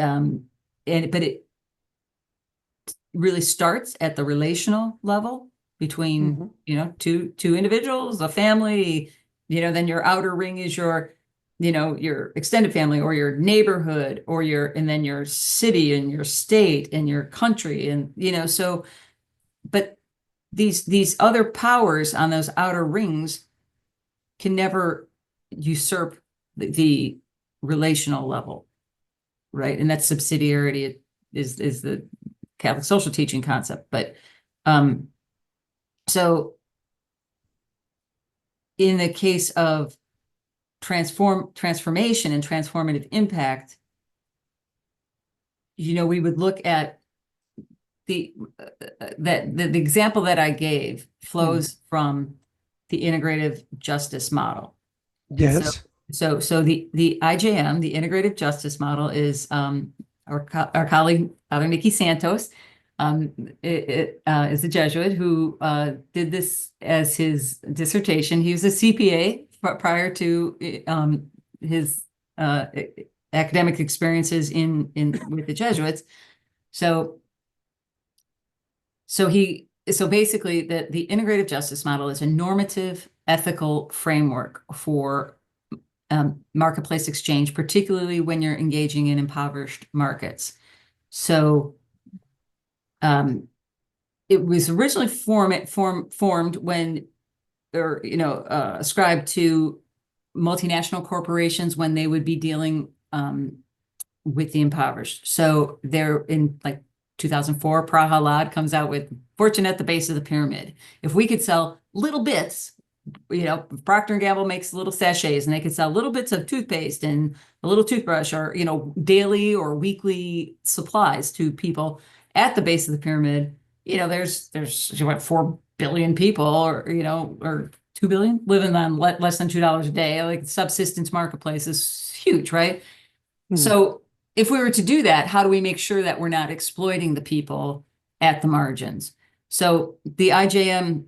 it really starts at the relational level between two individuals, a family. Then your outer ring is your extended family, or your neighborhood, and then your city and your state and your country, and so. But these other powers on those outer rings can never usurp the relational level, right? And that's subsidiarity is the Catholic social teaching concept. But so in the case of transformation and transformative impact, we would look at the example that I gave flows from the integrative justice model. Yes. So the IJM, the integrative justice model, is our colleague Father Nicky Santos is a Jesuit who did this as his dissertation. He was a CPA prior to his academic experiences with the Jesuits. So basically, the integrative justice model is a normative ethical framework for marketplace exchange, particularly when you're engaging in impoverished markets. So it was originally formed when, or ascribed to multinational corporations when they would be dealing with the impoverished. So they're in, like, 2004, Prahalad comes out with Fortune at the Base of the Pyramid. If we could sell little bits, Procter & Gamble makes little sachets, and they could sell little bits of toothpaste and a little toothbrush, or, daily or weekly supplies to people at the base of the pyramid. There's 4 billion people, or 2 billion living on less than $2 a day. Like, subsistence marketplace is huge, right? So if we were to do that, how do we make sure that we're not exploiting the people at the margins? So the IJM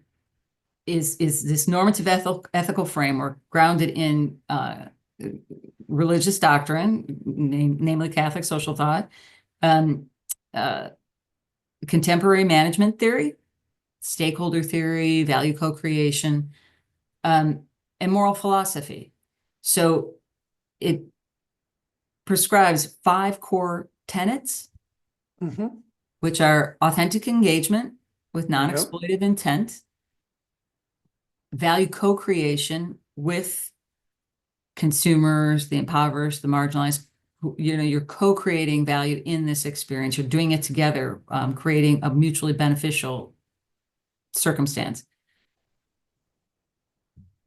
is this normative ethical framework grounded in religious doctrine, namely Catholic social thought, contemporary management theory, stakeholder theory, value co-creation, and moral philosophy. So it prescribes 5 core tenets, which are authentic engagement with non-exploitive intent, value co-creation with consumers, the impoverished, the marginalized. You're co-creating value in this experience. You're doing it together, creating a mutually beneficial circumstance.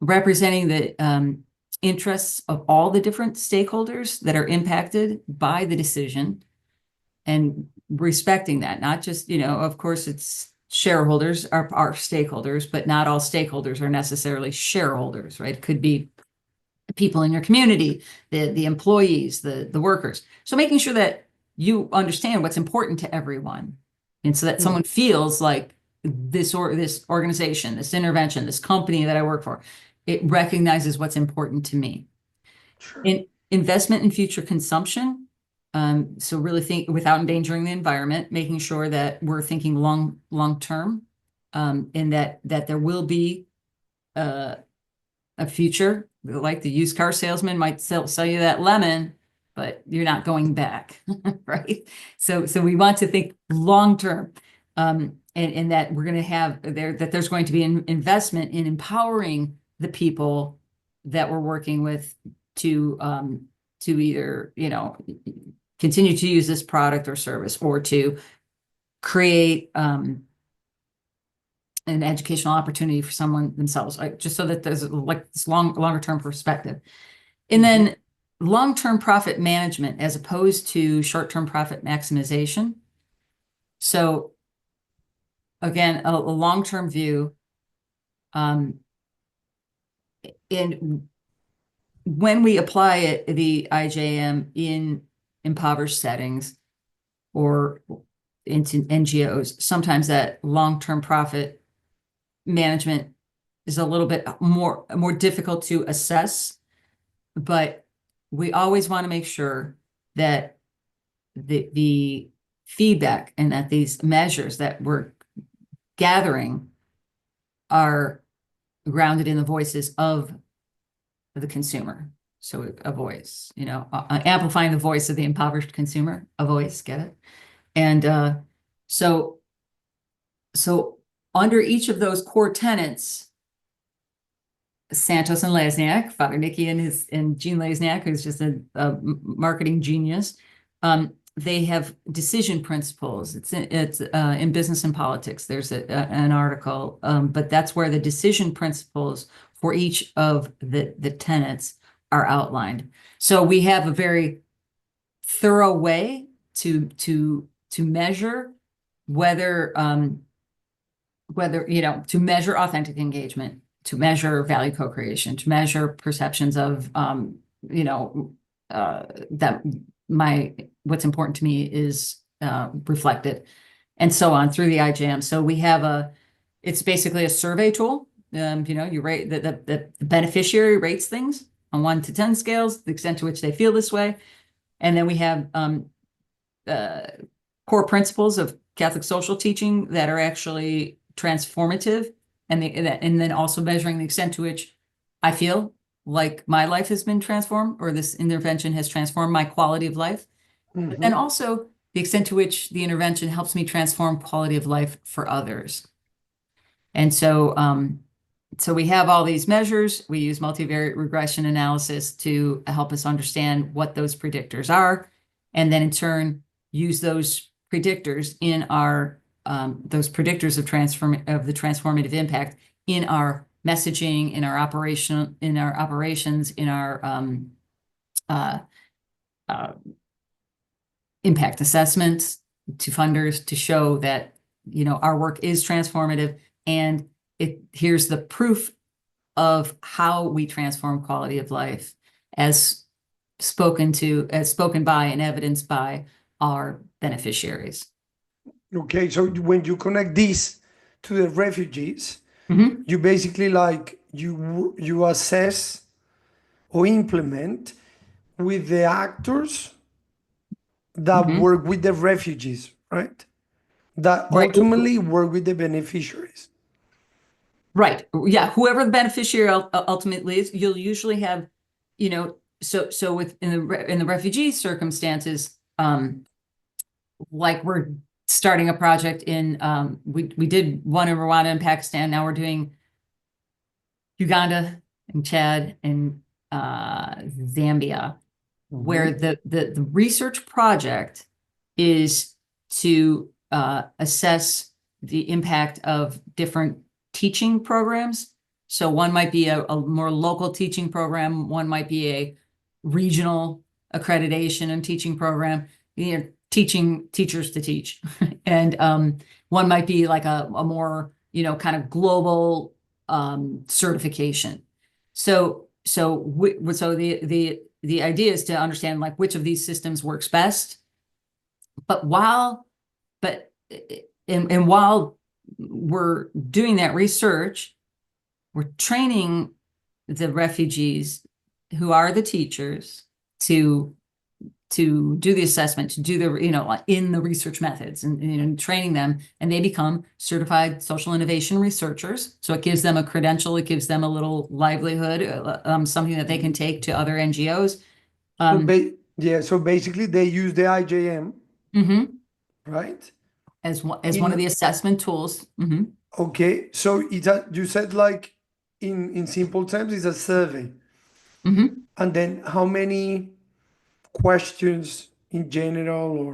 Representing the interests of all the different stakeholders that are impacted by the decision, and respecting that. Not just, of course, it's shareholders are stakeholders, but not all stakeholders are necessarily shareholders, right? It could be people in your community, the employees, the workers. So making sure that you understand what's important to everyone, and so that someone feels like this organization, this intervention, this company that I work for, it recognizes what's important to me. In investment in future consumption, so really think without endangering the environment, making sure that we're thinking long term, and that there will be a future. Like the used car salesman might sell you that lemon, but you're not going back, right? So we want to think long term, and that we're going to have that there's going to be an investment in empowering the people that we're working with to either continue to use this product or service, or to create an educational opportunity for someone themselves, just so that there's like this longer term perspective. And then long-term profit management as opposed to short-term profit maximization. So again, a long-term view. And when we apply it, the IJM in impoverished settings or into NGOs, sometimes that long-term profit management is a little bit more difficult to assess, but we always want to make sure that the feedback and that these measures that we're gathering are grounded in the voices of the consumer. So a voice, amplifying the voice of the impoverished consumer, a voice, get it? And so under each of those core tenets, Santos and Lesniak, Father Nicky and Jean Lesniak, who's just a marketing genius, they have decision principles. It's in Business and Politics. There's an article, but that's where the decision principles for each of the tenets are outlined. So we have a very thorough way to measure whether to measure authentic engagement, to measure value co-creation, to measure perceptions of that what's important to me is reflected, and so on through the IJM. So we have it's basically a survey tool. You rate the beneficiary rates things on 1 to 10 scales, the extent to which they feel this way. And then we have core principles of Catholic social teaching that are actually transformative, and then also measuring the extent to which I feel like my life has been transformed, or this intervention has transformed my quality of life. But then also the extent to which the intervention helps me transform quality of life for others. And so we have all these measures. We use multivariate regression analysis to help us understand what those predictors are, and then in turn use those predictors in our those predictors of the transformative impact in our messaging, in our operations, in our impact assessments to funders to show that our work is transformative, and here's the proof of how we transform quality of life as spoken by and evidenced by our beneficiaries. Okay, so when you connect this to the refugees, Mhm. you basically you assess or implement with the actors that Mhm. work with the refugees, right? That Right. ultimately work with the beneficiaries. Right. Yeah. Whoever the beneficiary ultimately is, you'll usually have, so in the refugee circumstances, like we're starting a project in, we did one in Rwanda and Pakistan. Now we're doing Uganda and Chad and Zambia, where the research project is to assess the impact of different teaching programs. So one might be a more local teaching program, one might be a regional accreditation and teaching program, teaching teachers to teach. And one might be like a more, kind of global certification. So the idea is to understand like which of these systems works best. But while we're doing that research, we're training the refugees who are the teachers to do the assessment, to do the, in the research methods, and training them, and they become certified social innovation researchers. So it gives them a credential, it gives them a little livelihood, something that they can take to other NGOs. So basically they use the IJM, right? As one of the assessment tools. Okay, so you said like in simple terms, it's a survey. And then how many questions in general, or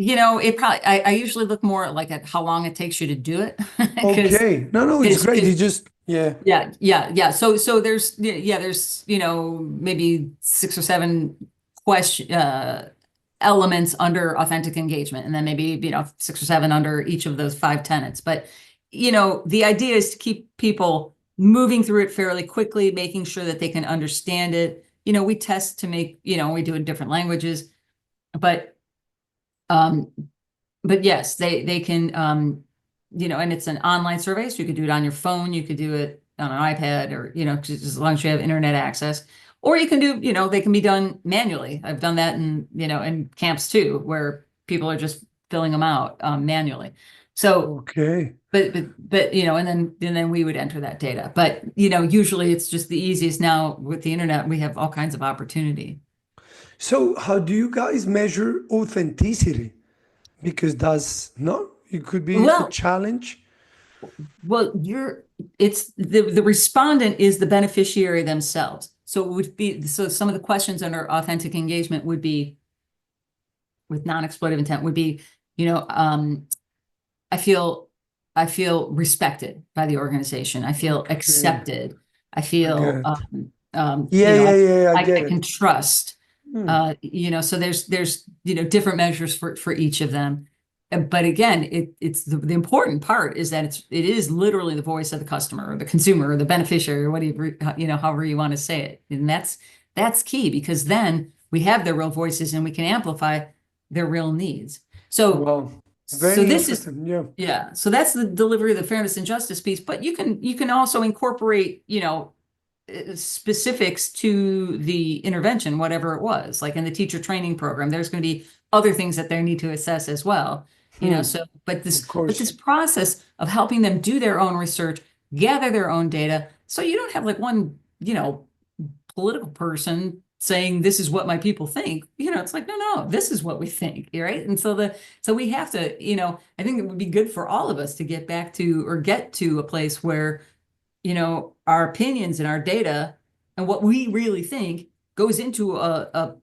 it probably, I usually look more like at how long it takes you to do it. Because Okay. No, it's great. You just, yeah. yeah. So there's, there's, maybe 6 or 7 question, elements under authentic engagement, and then maybe, 6 or 7 under each of those 5 tenets. But, the idea is to keep people moving through it fairly quickly, making sure that they can understand it. We test to make, we do it in different languages, but, um, but yes, they can, and it's an online survey, so you could do it on your phone, you could do it on an iPad, or, just as long as you have internet access, or you can do, they can be done manually. I've done that in camps too, where people are just filling them out manually. So, Okay. but and then we would enter that data. But, usually it's just the easiest now with the internet. We have all kinds of opportunity. So how do you guys measure authenticity? Because it could be a Well, challenge. Well, it's the respondent is the beneficiary themselves. So it would be, so some of the questions under authentic engagement would be, with non-exploitative intent, would be, I feel respected by the organization. I feel Okay. accepted. I I feel, get it. Yeah, I get I can it. trust. Hmm. So there's different measures for each of them. But again, it's the important part is that it is literally the voice of the customer or the consumer or the beneficiary, or however you want to say it. And that's key, because then we have their real voices and we can amplify their real needs. So Wow. so Very this is interesting. Yeah. yeah. So that's the delivery of the fairness and justice piece. But you can also incorporate, specifics to the intervention, whatever it was. Like in the teacher training program, there's going to be other things that they need to assess as well. So but Of this course. process of helping them do their own research, gather their own data, so you don't have like one, political person saying this is what my people think. It's like, no, this is what we think, right? And so we have to, I think it would be good for all of us to get back to, or get to a place where, our opinions and our data and what we really think goes into a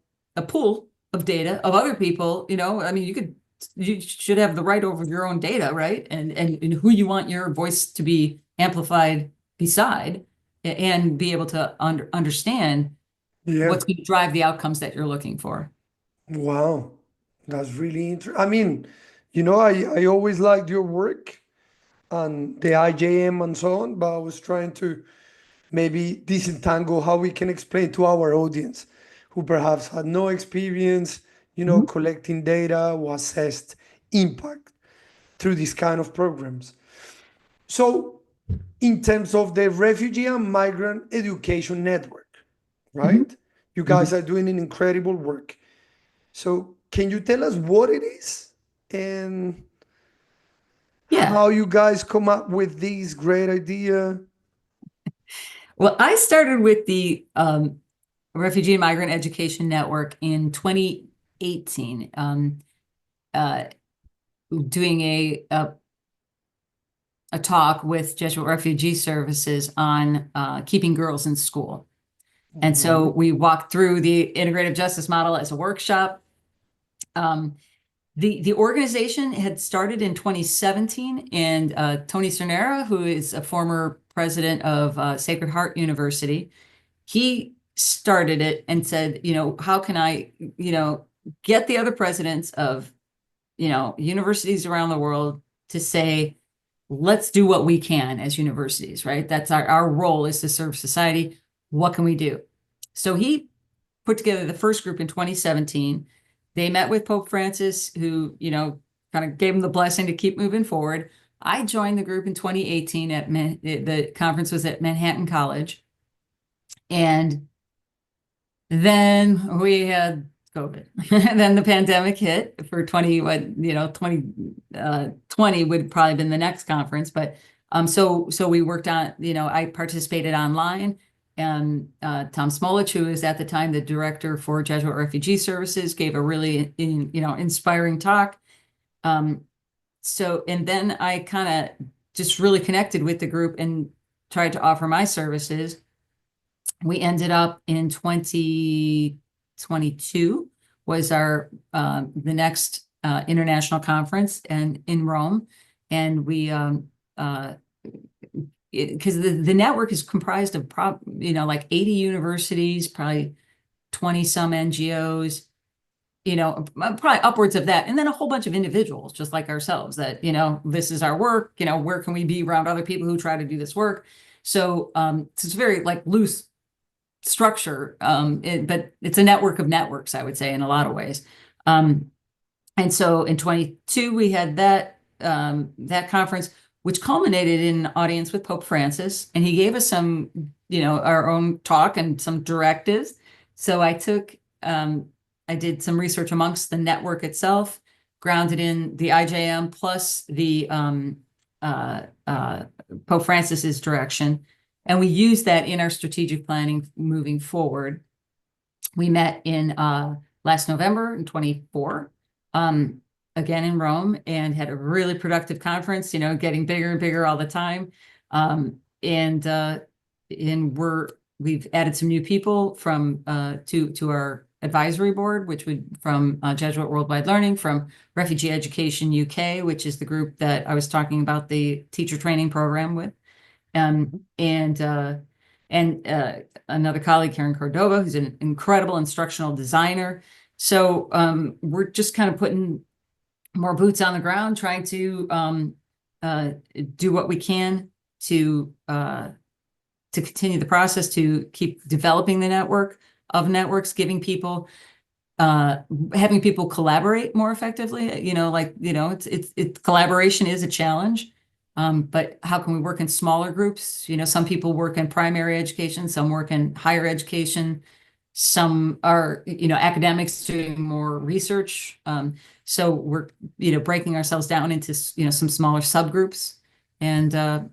pool of data of other people. I mean, you should have the right over your own data, right? And who you want your voice to be amplified beside, and be able to understand Yeah. what's going to drive the outcomes that you're looking for. Wow. That's really interesting. I mean, I always liked your work and the IJM and so on, but I was trying to maybe disentangle how we can explain to our audience who perhaps had no experience, Mhm. collecting data or assessed impact through these kind of programs. So, in terms of the refugee and migrant education network, Mhm. right? You Mhm. guys are doing an incredible work. So, can you tell us what it is and Yeah. how you guys come up with this great idea? Well, I started with the Refugee and Migrant Education Network in 2018, uh, doing a talk with Jesuit Refugee Services on keeping girls in school. And so we walked through the Integrative Justice Model as a workshop. The organization had started in 2017, and Tony Cernera, who is a former president of Sacred Heart University, he started it and said, how can I, get the other presidents of, universities around the world to say, let's do what we can as universities, right? That's our role, is to serve society. What can we do? So he put together the first group in 2017. They met with Pope Francis, who, kind of gave him the blessing to keep moving forward. I joined the group in 2018 the conference was at Manhattan College. And then we had COVID. And then the pandemic hit for 2020 would probably been the next conference. But so we worked on, I participated online, and Tom Smolich, who is at the time the director for Jesuit Refugee Services, gave a really inspiring talk. And then I kind of just really connected with the group and tried to offer my services. We ended up in 2022 was the next international conference and in Rome. And we, because the network is comprised of like 80 universities, probably 20 some NGOs, probably upwards of that. And then a whole bunch of individuals just like ourselves that, this is our work, where can we be around other people who try to do this work? So it's very like loose structure, but it's a network of networks, I would say, in a lot of ways. And so in 22, we had that conference, which culminated in an audience with Pope Francis, and he gave us some, our own talk and some directives. So I did some research amongst the network itself, grounded in the IJM plus the Pope Francis's direction. And we used that in our strategic planning moving forward. We met in last November in 24, again in Rome, and had a really productive conference, getting bigger and bigger all the time. And we've added some new people from to our advisory board, which would from Jesuit Worldwide Learning, from Refugee Education UK, which is the group that I was talking about the teacher training program with, and another colleague, Karen Cordova, who's an incredible instructional designer. So we're just kind of putting more boots on the ground, trying to do what we can to continue the process, to keep developing the network of networks, giving people, having people collaborate more effectively. It's collaboration is a challenge, but how can we work in smaller groups? Some people work in primary education, some work in higher education, some are, academics doing more research. So we're, breaking ourselves down into, some smaller subgroups, and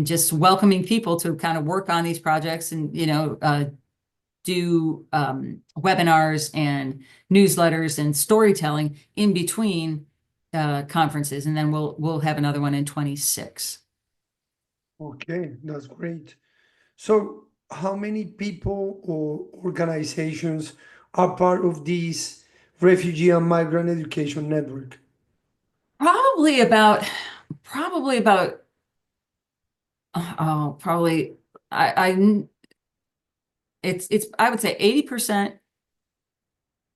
just welcoming people to kind of work on these projects and, do webinars and newsletters and storytelling in between conferences. And then we'll have another one in 26. Okay, that's great. So how many people or organizations are part of this refugee and migrant education network? Probably about it's I would say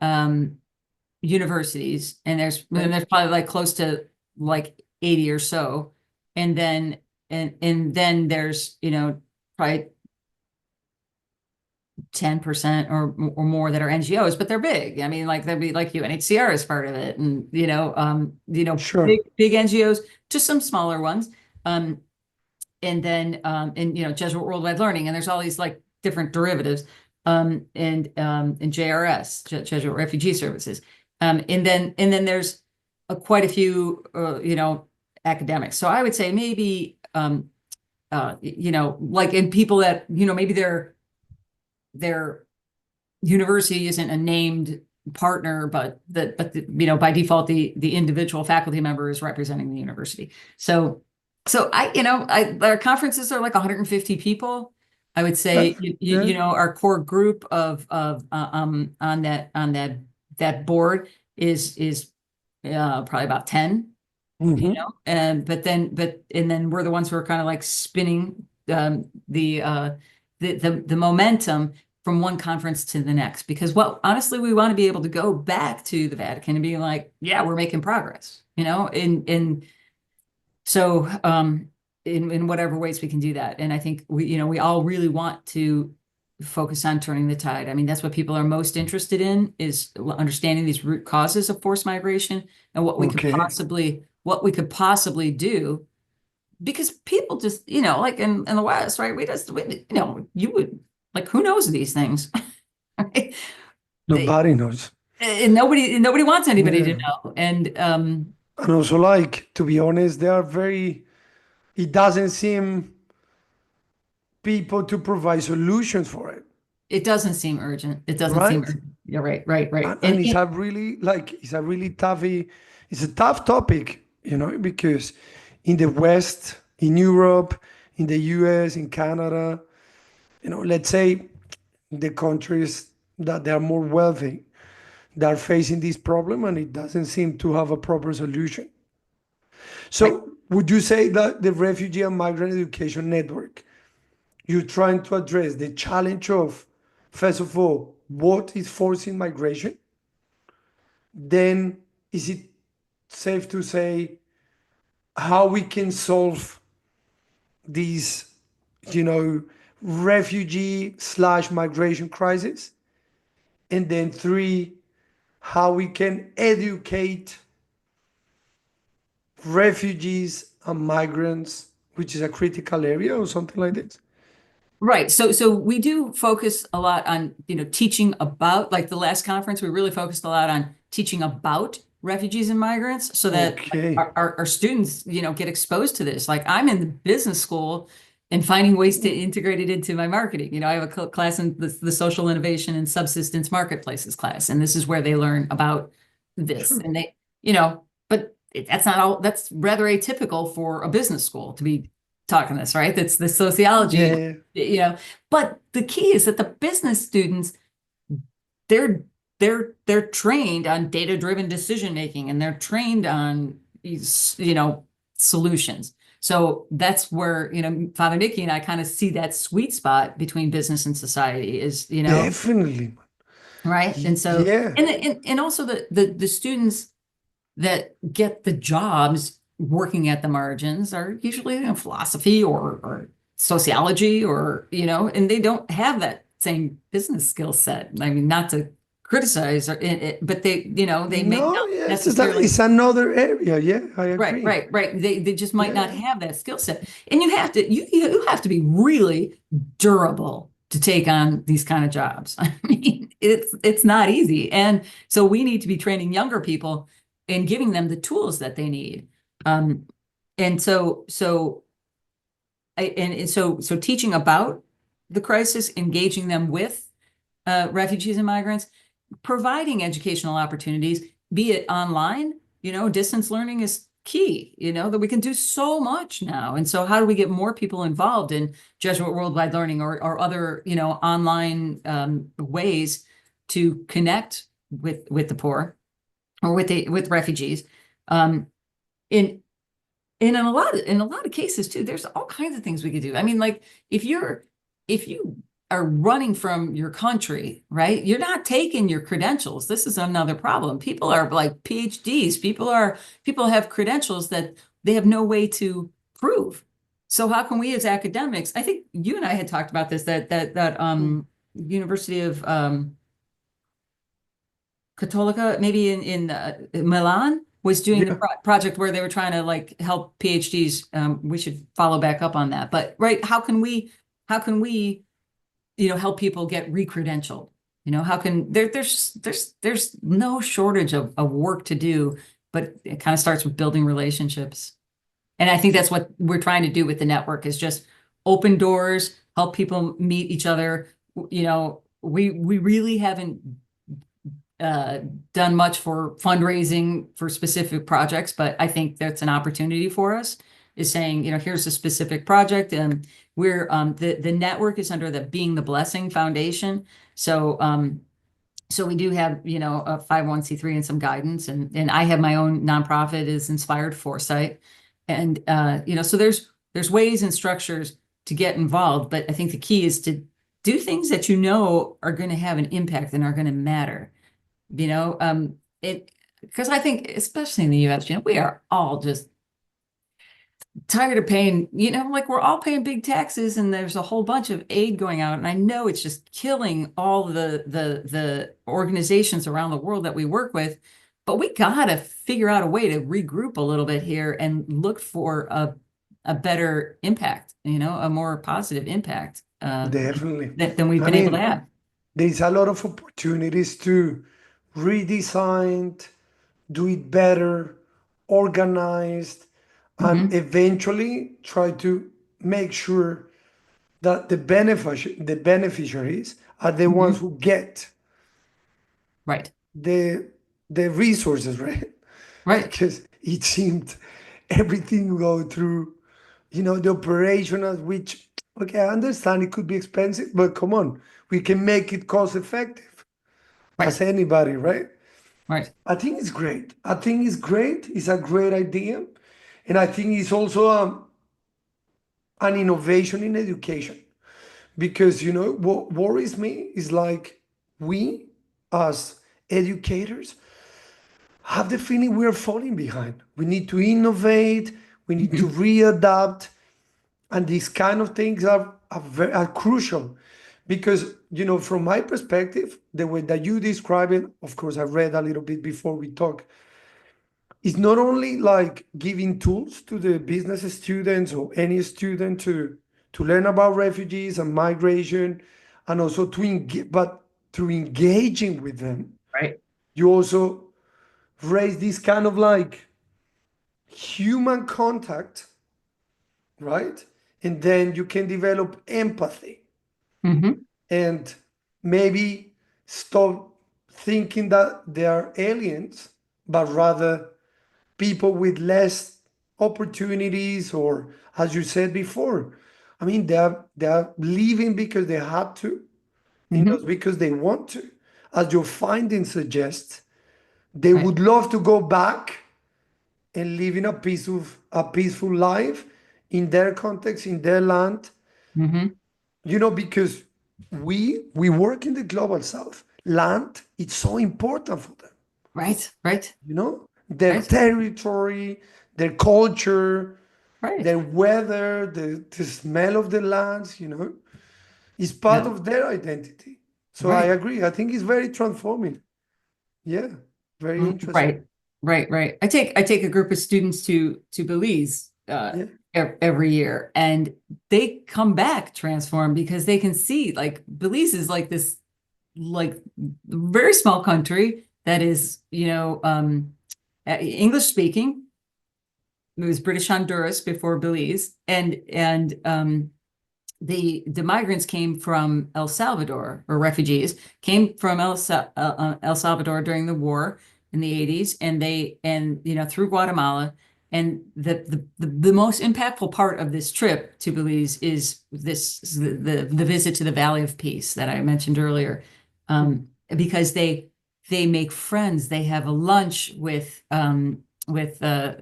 80% universities, and there's probably like close to like 80 or so, and then there's probably 10% or more that are NGOs, but they're big. I mean, like there'd be like UNHCR is part of it, and Sure. big NGOs to some smaller ones, and then Jesuit Worldwide Learning, and there's all these like different derivatives, and JRS, Jesuit Refugee Services, and then there's quite a few academics. So I would say maybe like in people that maybe their university isn't a named partner, but by default the individual faculty member is representing the university. So our conferences are like 150 people. I would say our core group of on that board is probably about 10. And then we're the ones who are kind of like spinning the momentum from one conference to the next, because honestly, we want to be able to go back to the Vatican and be like, yeah, we're making progress, so in whatever ways we can do that. And I think we all really want to focus on turning the tide. I mean, that's what people are most interested in, is understanding these root causes of forced migration and what we could possibly do. Because people just, like in the West, right? You would, like, who knows these things? Right? Nobody knows. And nobody wants anybody to know. And also, like, to be honest, it doesn't seem people to provide solutions for it. It doesn't seem urgent. It doesn't seem urgent. You're right. And it's a tough topic, because in the West, in Europe, in the US, in Canada, let's say the countries that they are more wealthy, that are facing this problem, and it doesn't seem to have a proper solution. Right. So, would you say that the Refugee and Migrant Education Network, you're trying to address the challenge of, first of all, what is forcing migration? Then, is it safe to say how we can solve these, refugee slash migration crisis? And then three, how we can educate refugees and migrants, which is a critical area or something like this? Right. So we do focus a lot on, teaching about, like the last conference, we really focused a lot on teaching about refugees and migrants so that Okay. our students, get exposed to this. Like I'm in the business school and finding ways to integrate it into my marketing. I have a class in the social innovation and subsistence marketplaces class, and this is where they learn about this. Sure. And they, but that's not all, that's rather atypical for a business school to be talking this, right? That's the sociology, Yeah. but the key is that the business students, they're trained on data-driven decision making, and they're trained on these, solutions. So that's where, Father Nikki and I kind of see that sweet spot between business and society is, Definitely. right? And so, Yeah. and also the students that get the jobs working at the margins are usually philosophy or sociology or, and they don't have that same business skill set. I mean, not to criticize, but they, they may No, not yes, necessarily. it's another area. Yeah, I Right, agree. right. They just might not Yeah. have that skill set. And you have to, you have to be really durable to take on these kind of jobs. I mean, it's not easy. And so we need to be training younger people and giving them the tools that they need. And so teaching about the crisis, engaging them with refugees and migrants, providing educational opportunities, be it online, distance learning is key, that we can do so much now. And so how do we get more people involved in Jesuit Worldwide Learning or other, online ways to connect with the poor or with refugees? In in a lot of cases too, there's all kinds of things we could do. I mean, like if you are running from your country, right? You're not taking your credentials. This is another problem. People are like PhDs. People have credentials that they have no way to prove. So how can we as academics? I think you and I had talked about this, that University of Cattolica, maybe in Milan, was doing the Yeah. project where they were trying to like help PhDs. We should follow back up on that. But right, how can we, help people get re-credentialed? How can there's no shortage of work to do, but it kind of starts with building relationships. And I think that's what we're trying to do with the network is just open doors, help people meet each other. We really haven't done much for fundraising for specific projects, but I think that's an opportunity for us, is saying, here's a specific project, and we're the network is under the Being the Blessing Foundation. So we do have, a 501(c)(3) and some guidance, and I have my own nonprofit is Inspired Foresight. And so there's ways and structures to get involved, but I think the key is to do things that are going to have an impact and are going to matter. Because I think, especially in the US, we are all just tired of paying, like we're all paying big taxes and there's a whole bunch of aid going out. And I know it's just killing all the organizations around the world that we work with, but we gotta figure out a way to regroup a little bit here and look for a better impact, a more positive impact Definitely. than we've I been able to mean, have. there's a lot of opportunities to redesign, do it better, organized, and Mhm. eventually try to make sure that the beneficiaries are the ones Mhm. who get Right, the the resources, right? right, Because it seemed everything go through, the operational, which, okay, I understand it could be expensive, but come on, we can make it cost effective right. as anybody, right? Right. I think it's great. I think it's great. It's a great idea. And I think it's also an innovation in education. Because, what worries me is like we, as educators, have the feeling we are falling behind. We need to innovate, we need to readapt, and these kind of things are crucial because, from my perspective, the way that you describe it, of course, I read a little bit before we talk, it's not only like giving tools to the business students or any student to learn about refugees and migration, and also to engage, but through engaging with them, Right. you also raise this kind of like human contact, right? And then you can develop empathy Hmm. and maybe stop thinking that they are aliens, but rather people with less opportunities, or as you said before, I mean, they are leaving because they had to, Hmm. because they want to. As your findings suggest, they Right. would love to go back and live in a peaceful life in their context, in their land, Hmm. because we work in the global south. Land, it's so important for them, Right. Right. their Right. territory, their culture, Right. their weather, the smell of the lands, is part Yeah. of their identity. So I Right. agree. I think it's very transforming. Yeah, very interesting. Right. Right. Right. I take a group of students to Belize Yeah. every year, and they come back transformed because they can see like Belize is like this like very small country that is, English speaking. It was British Honduras before Belize, and the migrants came from El Salvador, or refugees came from El Salvador during the war in the 80s, and through Guatemala. And the most impactful part of this trip to Belize is the visit to the Valley of Peace that I mentioned earlier, because they make friends. They have a lunch with uh,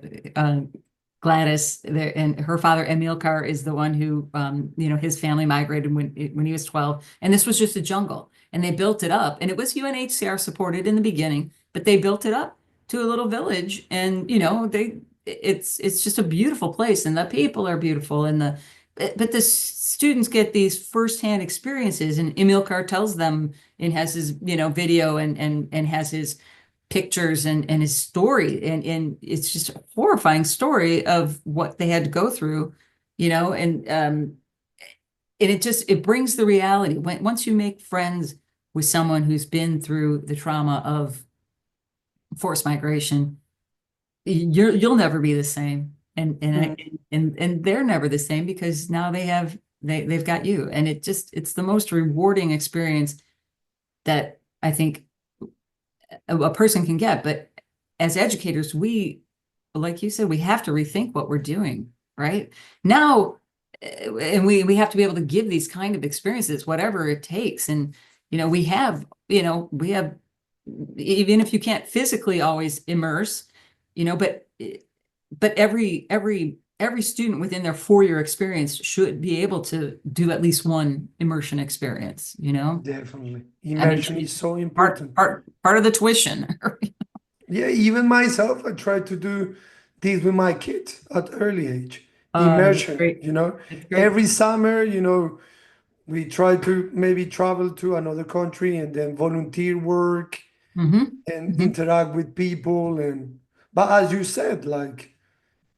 Gladys, and her father Emilcar is the one who, his family migrated when he was 12, and this was just a jungle, and they built it up, and it was UNHCR supported in the beginning, but they built it up to a little village, and it's just a beautiful place, and the people are beautiful, but the students get these firsthand experiences, and Emilcar tells them and has his video and has his pictures and his story, and it's just a horrifying story of what they had to go through, and it brings the reality once you make friends with someone who's been through the trauma of forced migration. You'll never be the same, Mm. and they're never the same because now they've got you, and it's the most rewarding experience that I think a person can get. But as educators, like you said, we have to rethink what we're doing right now. And we have to be able to give these kind of experiences, whatever it takes. And, we have, even if you can't physically always immerse, but every student within their 4-year experience should be able to do at least one immersion experience. Definitely. I mean, Immersion is so part important. part part of the tuition. Yeah, even myself, I try to do this with my kids at early age. That's Immersion, great. That's great. every summer, we try to maybe travel to another country and then volunteer work Hmm. and Hmm. interact with people. But as you said, like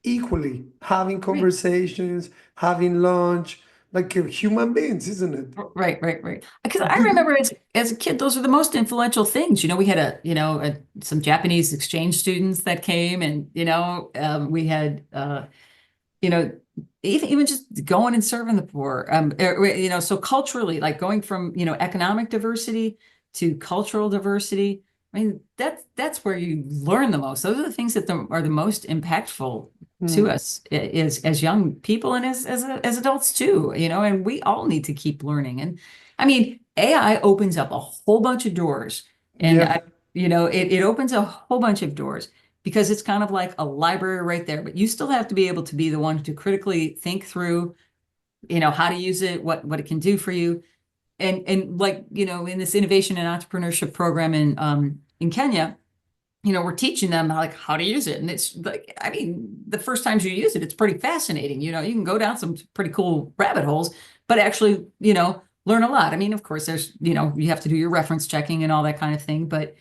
equally having Right. conversations, having lunch, like human beings, isn't it? Right, right, right. Because I Do remember as a kid, those were the most influential things. We had some Japanese exchange students that came, and we had you know, even just going and serving the poor. So culturally, like going from economic diversity to cultural diversity. I mean, that's where you learn the most. Those are the things that are the most impactful to Mm, us as young people and as adults too. And we all need to keep learning. And I mean, AI opens up a whole bunch of doors, and yeah, it opens a whole bunch of doors because it's kind of like a library right there, but you still have to be able to be the one to critically think through, how to use it, what it can do for you. And like, in this innovation and entrepreneurship program in Kenya, we're teaching them like how to use it. And it's like, I mean, the first times you use it, it's pretty fascinating. You can go down some pretty cool rabbit holes, but actually, learn a lot. I mean, of course, there's, you have to do your reference checking and all that kind of thing, but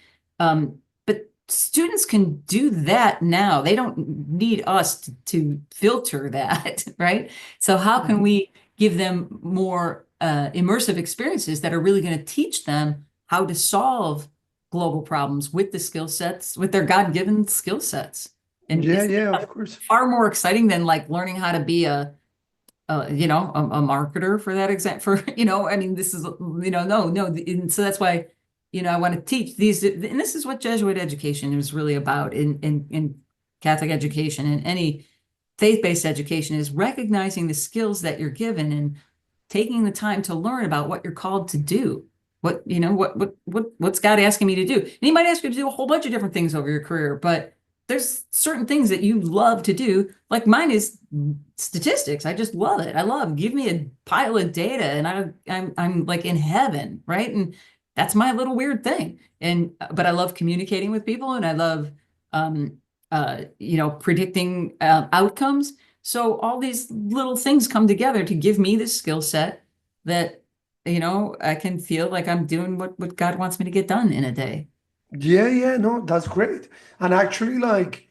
students can do that now. They don't need us to filter that, right? So how can we give them more immersive experiences that are really going to teach them how to solve global problems with the skill sets, with their God-given skill sets? And of course. far more exciting than like learning how to be a marketer for that example. I mean, this is, no. And so that's why, I want to teach these, and this is what Jesuit education is really about in Catholic education and any faith-based education, is recognizing the skills that you're given and taking the time to learn about what you're called to do. What's God asking me to do? And he might ask you to do a whole bunch of different things over your career, but there's certain things that you love to do. Like mine is statistics. I just love it. Give me a pile of data and I'm like in heaven, right? And that's my little weird thing. But I love communicating with people, and I love predicting outcomes. So all these little things come together to give me this skill set that, I can feel like I'm doing what God wants me to get done in a day. No, that's great. And actually, like,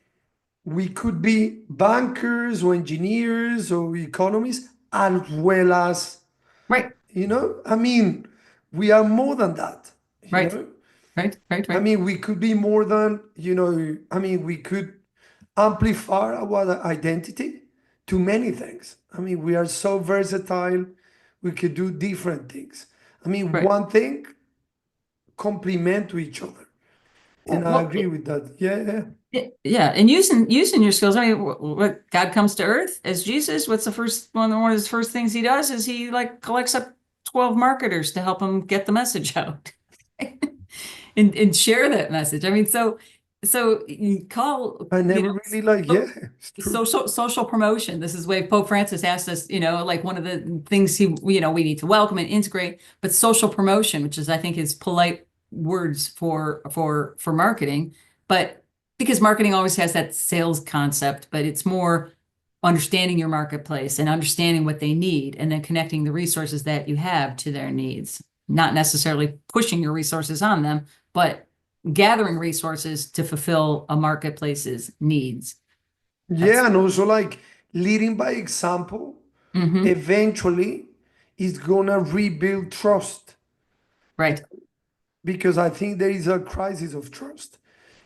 we could be bankers or engineers or economists as well as, Right, I mean, we are more than that, right, know? right, right, I right. mean, we could be more than, we could amplify our identity to many things. I mean, we are so versatile, we could do different things. I mean, Right. one thing complement to each other. And I Well, agree with that. yeah, and using your skills. I mean, what God comes to earth as Jesus. What's the first one of his first things he does is he like collects up 12 marketers to help him get the message out and share that message. I mean, so you call I never really like, it's true. social promotion. This is why Pope Francis asked us, like one of the things we need to welcome and integrate, but social promotion, which is I think is polite words for marketing, but because marketing always has that sales concept, but it's more understanding your marketplace and understanding what they need and then connecting the resources that you have to their needs, not necessarily pushing your resources on them, but gathering resources to fulfill a marketplace's needs. And also like leading by example, eventually is gonna rebuild trust. Right. Because I think there is a crisis of trust.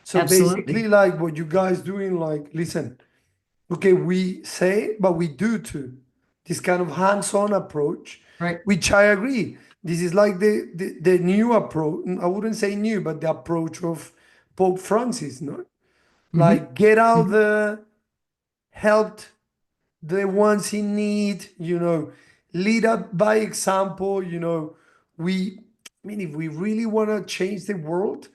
So Absolutely. basically, like what you guys doing, like, listen, okay, we say, but we do too. This kind of hands-on approach, Right. which I agree. This is like the new approach. I wouldn't say new, but the approach of Pope Francis, no? Like get out there, help the ones in need, lead up by example, I mean, if we really want to change the world,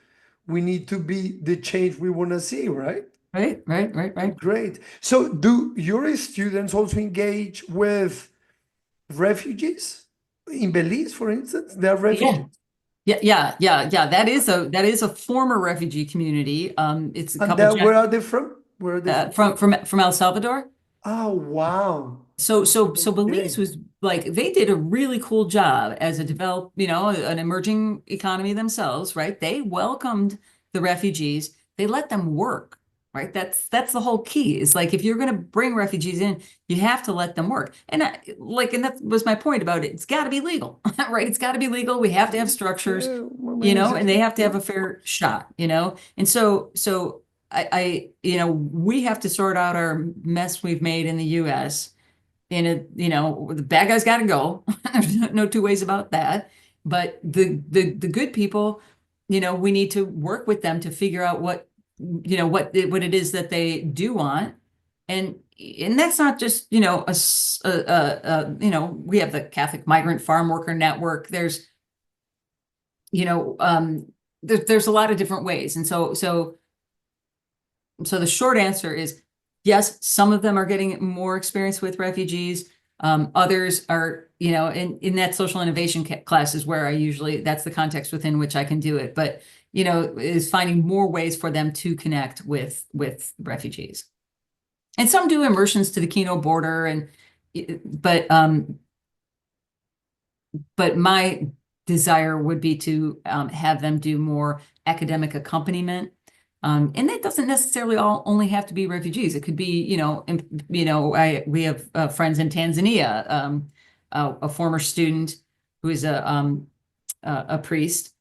we need to be the change we want to see, right? Right. Great. So do your students also engage with refugees in Belize, for instance? They're refugees. Yeah. That is a former refugee community. It's a And couple where are they from? Where are they from? from El Salvador. Oh, wow. So Belize was like, they did a really cool job as a an emerging economy themselves, right? They welcomed the refugees. They let them work, right? That's the whole key. Is like, if you're going to bring refugees in, you have to let them work. And and that was my point about it. It's got to be legal, right? It's got to be legal. We have to have structures, and they have to have a fair shot, And so we have to sort out our mess we've made in the US. The bad guys got to go. There's no two ways about that. But the good people, we need to work with them to figure out what it is that they do want. And that's not just, we have the Catholic Migrant Farm Worker Network. There's, there's a lot of different ways. And so the short answer is yes, some of them are getting more experience with refugees. Others are, in that social innovation class is where that's the context within which I can do it. But, is finding more ways for them to connect with refugees. And some do immersions to the Kino border, but my desire would be to have them do more academic accompaniment. And that doesn't necessarily only have to be refugees. It could be, we have friends in Tanzania, a former student who is a priest,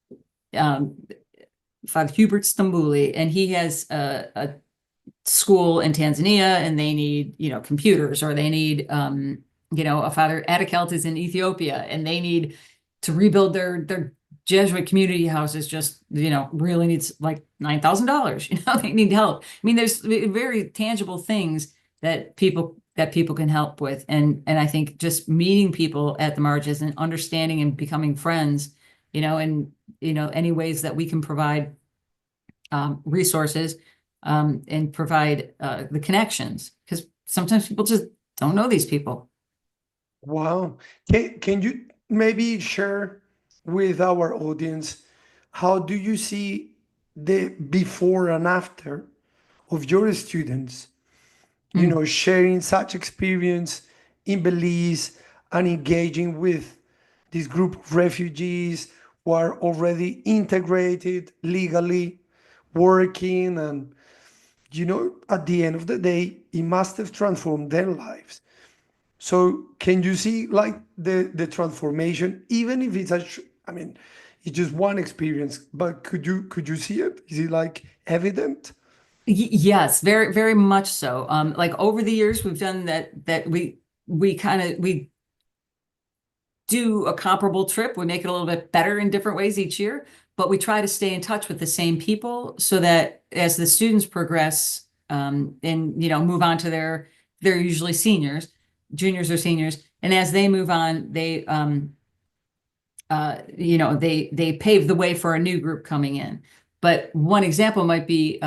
Father Hubert Stambuli, and he has a school in Tanzania, and they need, computers, or they need, a Father Adekelt is in Ethiopia, and they need to rebuild their Jesuit community houses. Just, really needs like $9,000. They need help. I mean, there's very tangible things that people can help with, and I think just meeting people at the margins and understanding and becoming friends, and any ways that we can provide resources and provide the connections, because sometimes people just don't know these people. Wow. Can you maybe share with our audience, how do you see the before and after of your students, sharing such experience in Belize and engaging with this group of refugees who are already integrated legally, working, and at the end of the day, it must have transformed their lives. So can you see like the transformation, even if I mean, it's just one experience, but could you see it? Is it like evident? Yes, very, very much so. Like over the years, we've done that we do a comparable trip. We make it a little bit better in different ways each year, but we try to stay in touch with the same people so that as the students progress, and move on to they're usually seniors, juniors or seniors, and as they move on, they pave the way for a new group coming in. But one example might be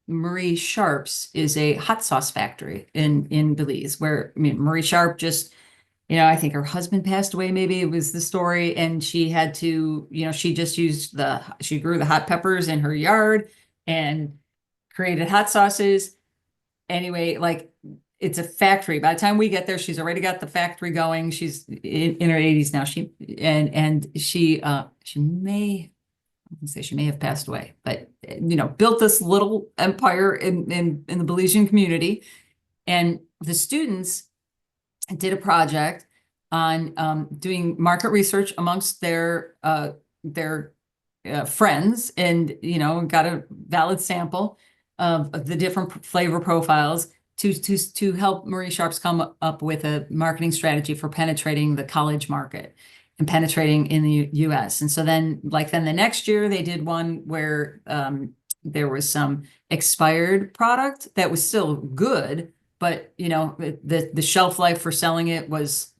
Marie Sharp's is a hot sauce factory in Belize, where Marie Sharp just, I think her husband passed away, maybe it was the story, and she had to, she just she grew the hot peppers in her yard and created hot sauces. Anyway, like, it's a factory. By the time we get there, she's already got the factory going. She's in her 80s now. She may have passed away, but built this little empire in the Belizean community. And the students did a project on doing market research amongst their friends, and got a valid sample of the different flavor profiles to help Marie Sharps come up with a marketing strategy for penetrating the college market and penetrating in the US. And so then the next year they did one where there was some expired product that was still good, but the shelf life for selling it was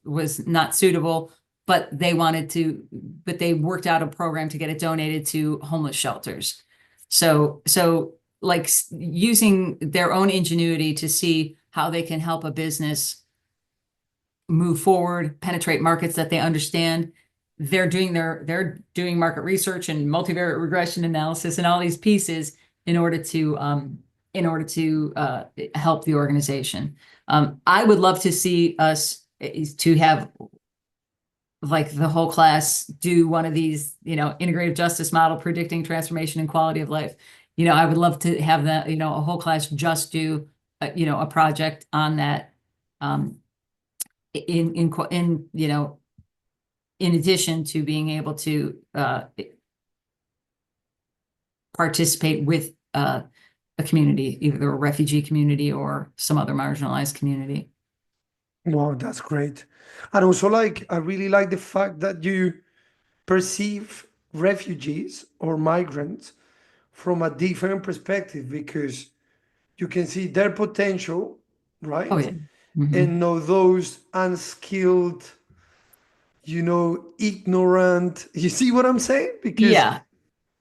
not suitable, but they worked out a program to get it donated to homeless shelters. So like using their own ingenuity to see how they can help a business move forward, penetrate markets that they understand. They're doing market research and multivariate regression analysis and all these pieces in order to help the organization. I would love to see us to have like the whole class do one of these, integrative justice model, predicting transformation and quality of life. I would love to have that, a whole class just do, a project on that, in addition to being able to participate with a community, either a refugee community or some other marginalized community. Wow, that's great. And also, I really like the fact that you perceive refugees or migrants from a different perspective, because you can see their potential, right? Oh, yeah. Mhm. And know those unskilled, ignorant. You see what I'm saying? Because Yeah.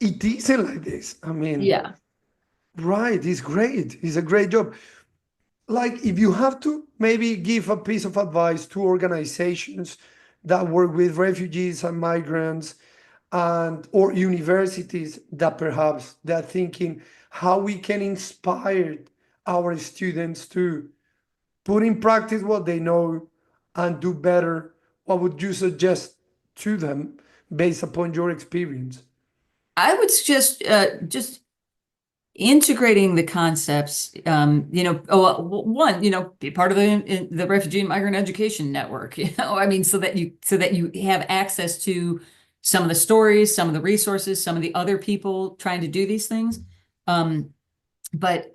it isn't like this. I mean, Yeah. right, it's great. It's a great job. Like, if you have to maybe give a piece of advice to organizations that work with refugees and migrants, and or universities that perhaps they're thinking how we can inspire our students to put in practice what they know and do better, what would you suggest to them based upon your experience? I would suggest just integrating the concepts, one, be part of the refugee and migrant education network, I mean, so that you have access to some of the stories, some of the resources, some of the other people trying to do these things. But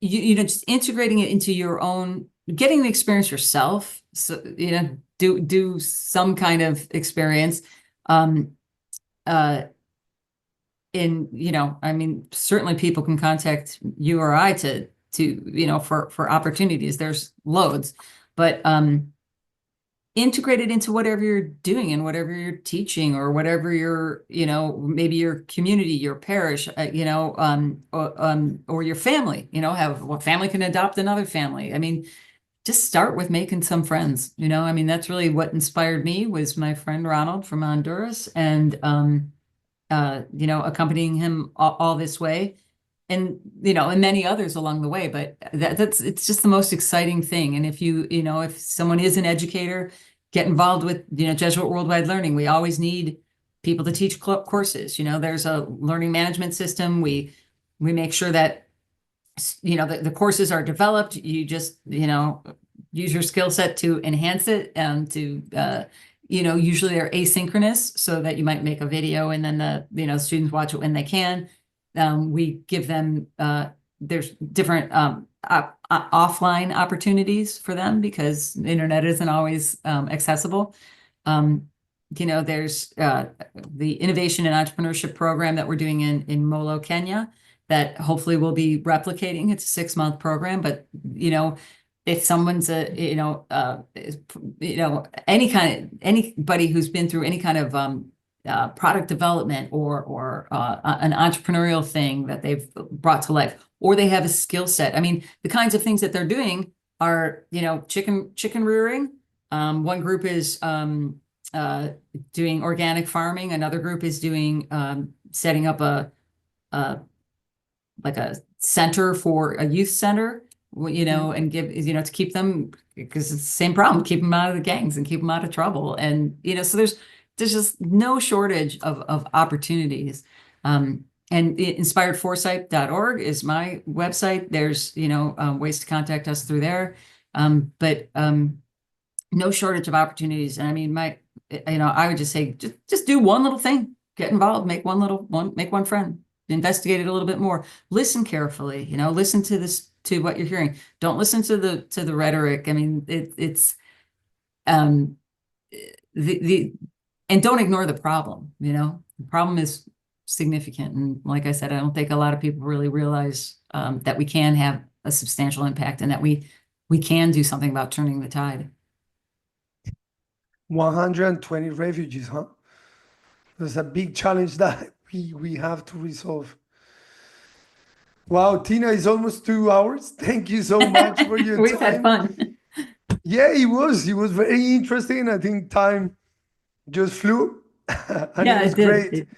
just integrating it into your own, getting the experience yourself. So, do some kind of experience. I mean, certainly people can contact you or I for opportunities. There's loads, but integrate it into whatever you're doing and whatever you're teaching or whatever maybe your community, your parish, or your family, have one family can adopt another family. I mean, just start with making some friends, I mean, that's really what inspired me was my friend Ronald from Honduras and, accompanying him all this way and, and many others along the way. But it's just the most exciting thing. And if someone is an educator, get involved with, Jesuit Worldwide Learning. We always need people to teach courses. There's a learning management system. We make sure that, the courses are developed. You just, use your skill set to enhance it and to, usually they're asynchronous so that you might make a video and then the students watch it when they can. We give them, there's different offline opportunities for them because the internet isn't always accessible. There's the Innovation and Entrepreneurship Program that we're doing in Molo, Kenya, that hopefully we'll be replicating. It's a 6-month program, but if someone's anybody who's been through any kind of product development or an entrepreneurial thing that they've brought to life, or they have a skill set. I mean, the kinds of things that they're doing are, chicken rearing. One group is doing organic farming. Another group is doing setting up a center for a youth center, and give, to keep them, because it's the same problem, keep them out of the gangs and keep them out of trouble. And, so there's just no shortage of opportunities. And inspiredforesight.org is my website. There's, ways to contact us through there. But no shortage of opportunities. And I mean, I would just say, just do one little thing, get involved, make one friend, investigate it a little bit more, listen carefully, listen to what you're hearing. Don't listen to the rhetoric. I mean, it's and don't ignore the problem. The problem is significant. And like I said, I don't think a lot of people really realize that we can have a substantial impact and that we can do something about turning the tide. 120 refugees, huh? There's a big challenge that we have to resolve. Wow, Tina, it's almost 2 hours. Thank you so much for your We've time. had fun. Yeah, it was very interesting. I think time just flew. And Yeah, it was it did. great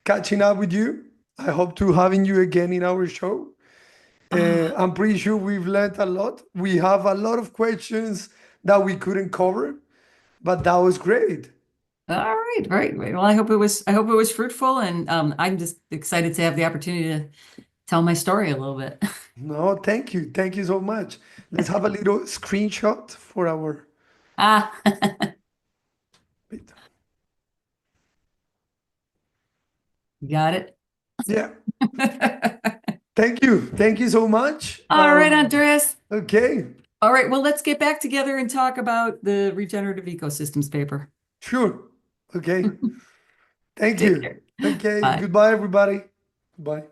catching up with you. I hope to having you again in our show. I'm pretty sure we've learned a lot. We have a lot of questions that we couldn't cover, but that was great. All right, right. Well, I hope it was fruitful, and I'm just excited to have the opportunity to tell my story a little bit. No, thank you. Thank you so much. Let's have a little screenshot for our. Wait. Got it. Yeah. Thank you. Thank you so much. All right, Andres. Okay. All right, well, let's get back together and talk about the regenerative ecosystems paper. Sure. Okay. Thank Take you. care. Okay. Bye. Goodbye, everybody. Bye.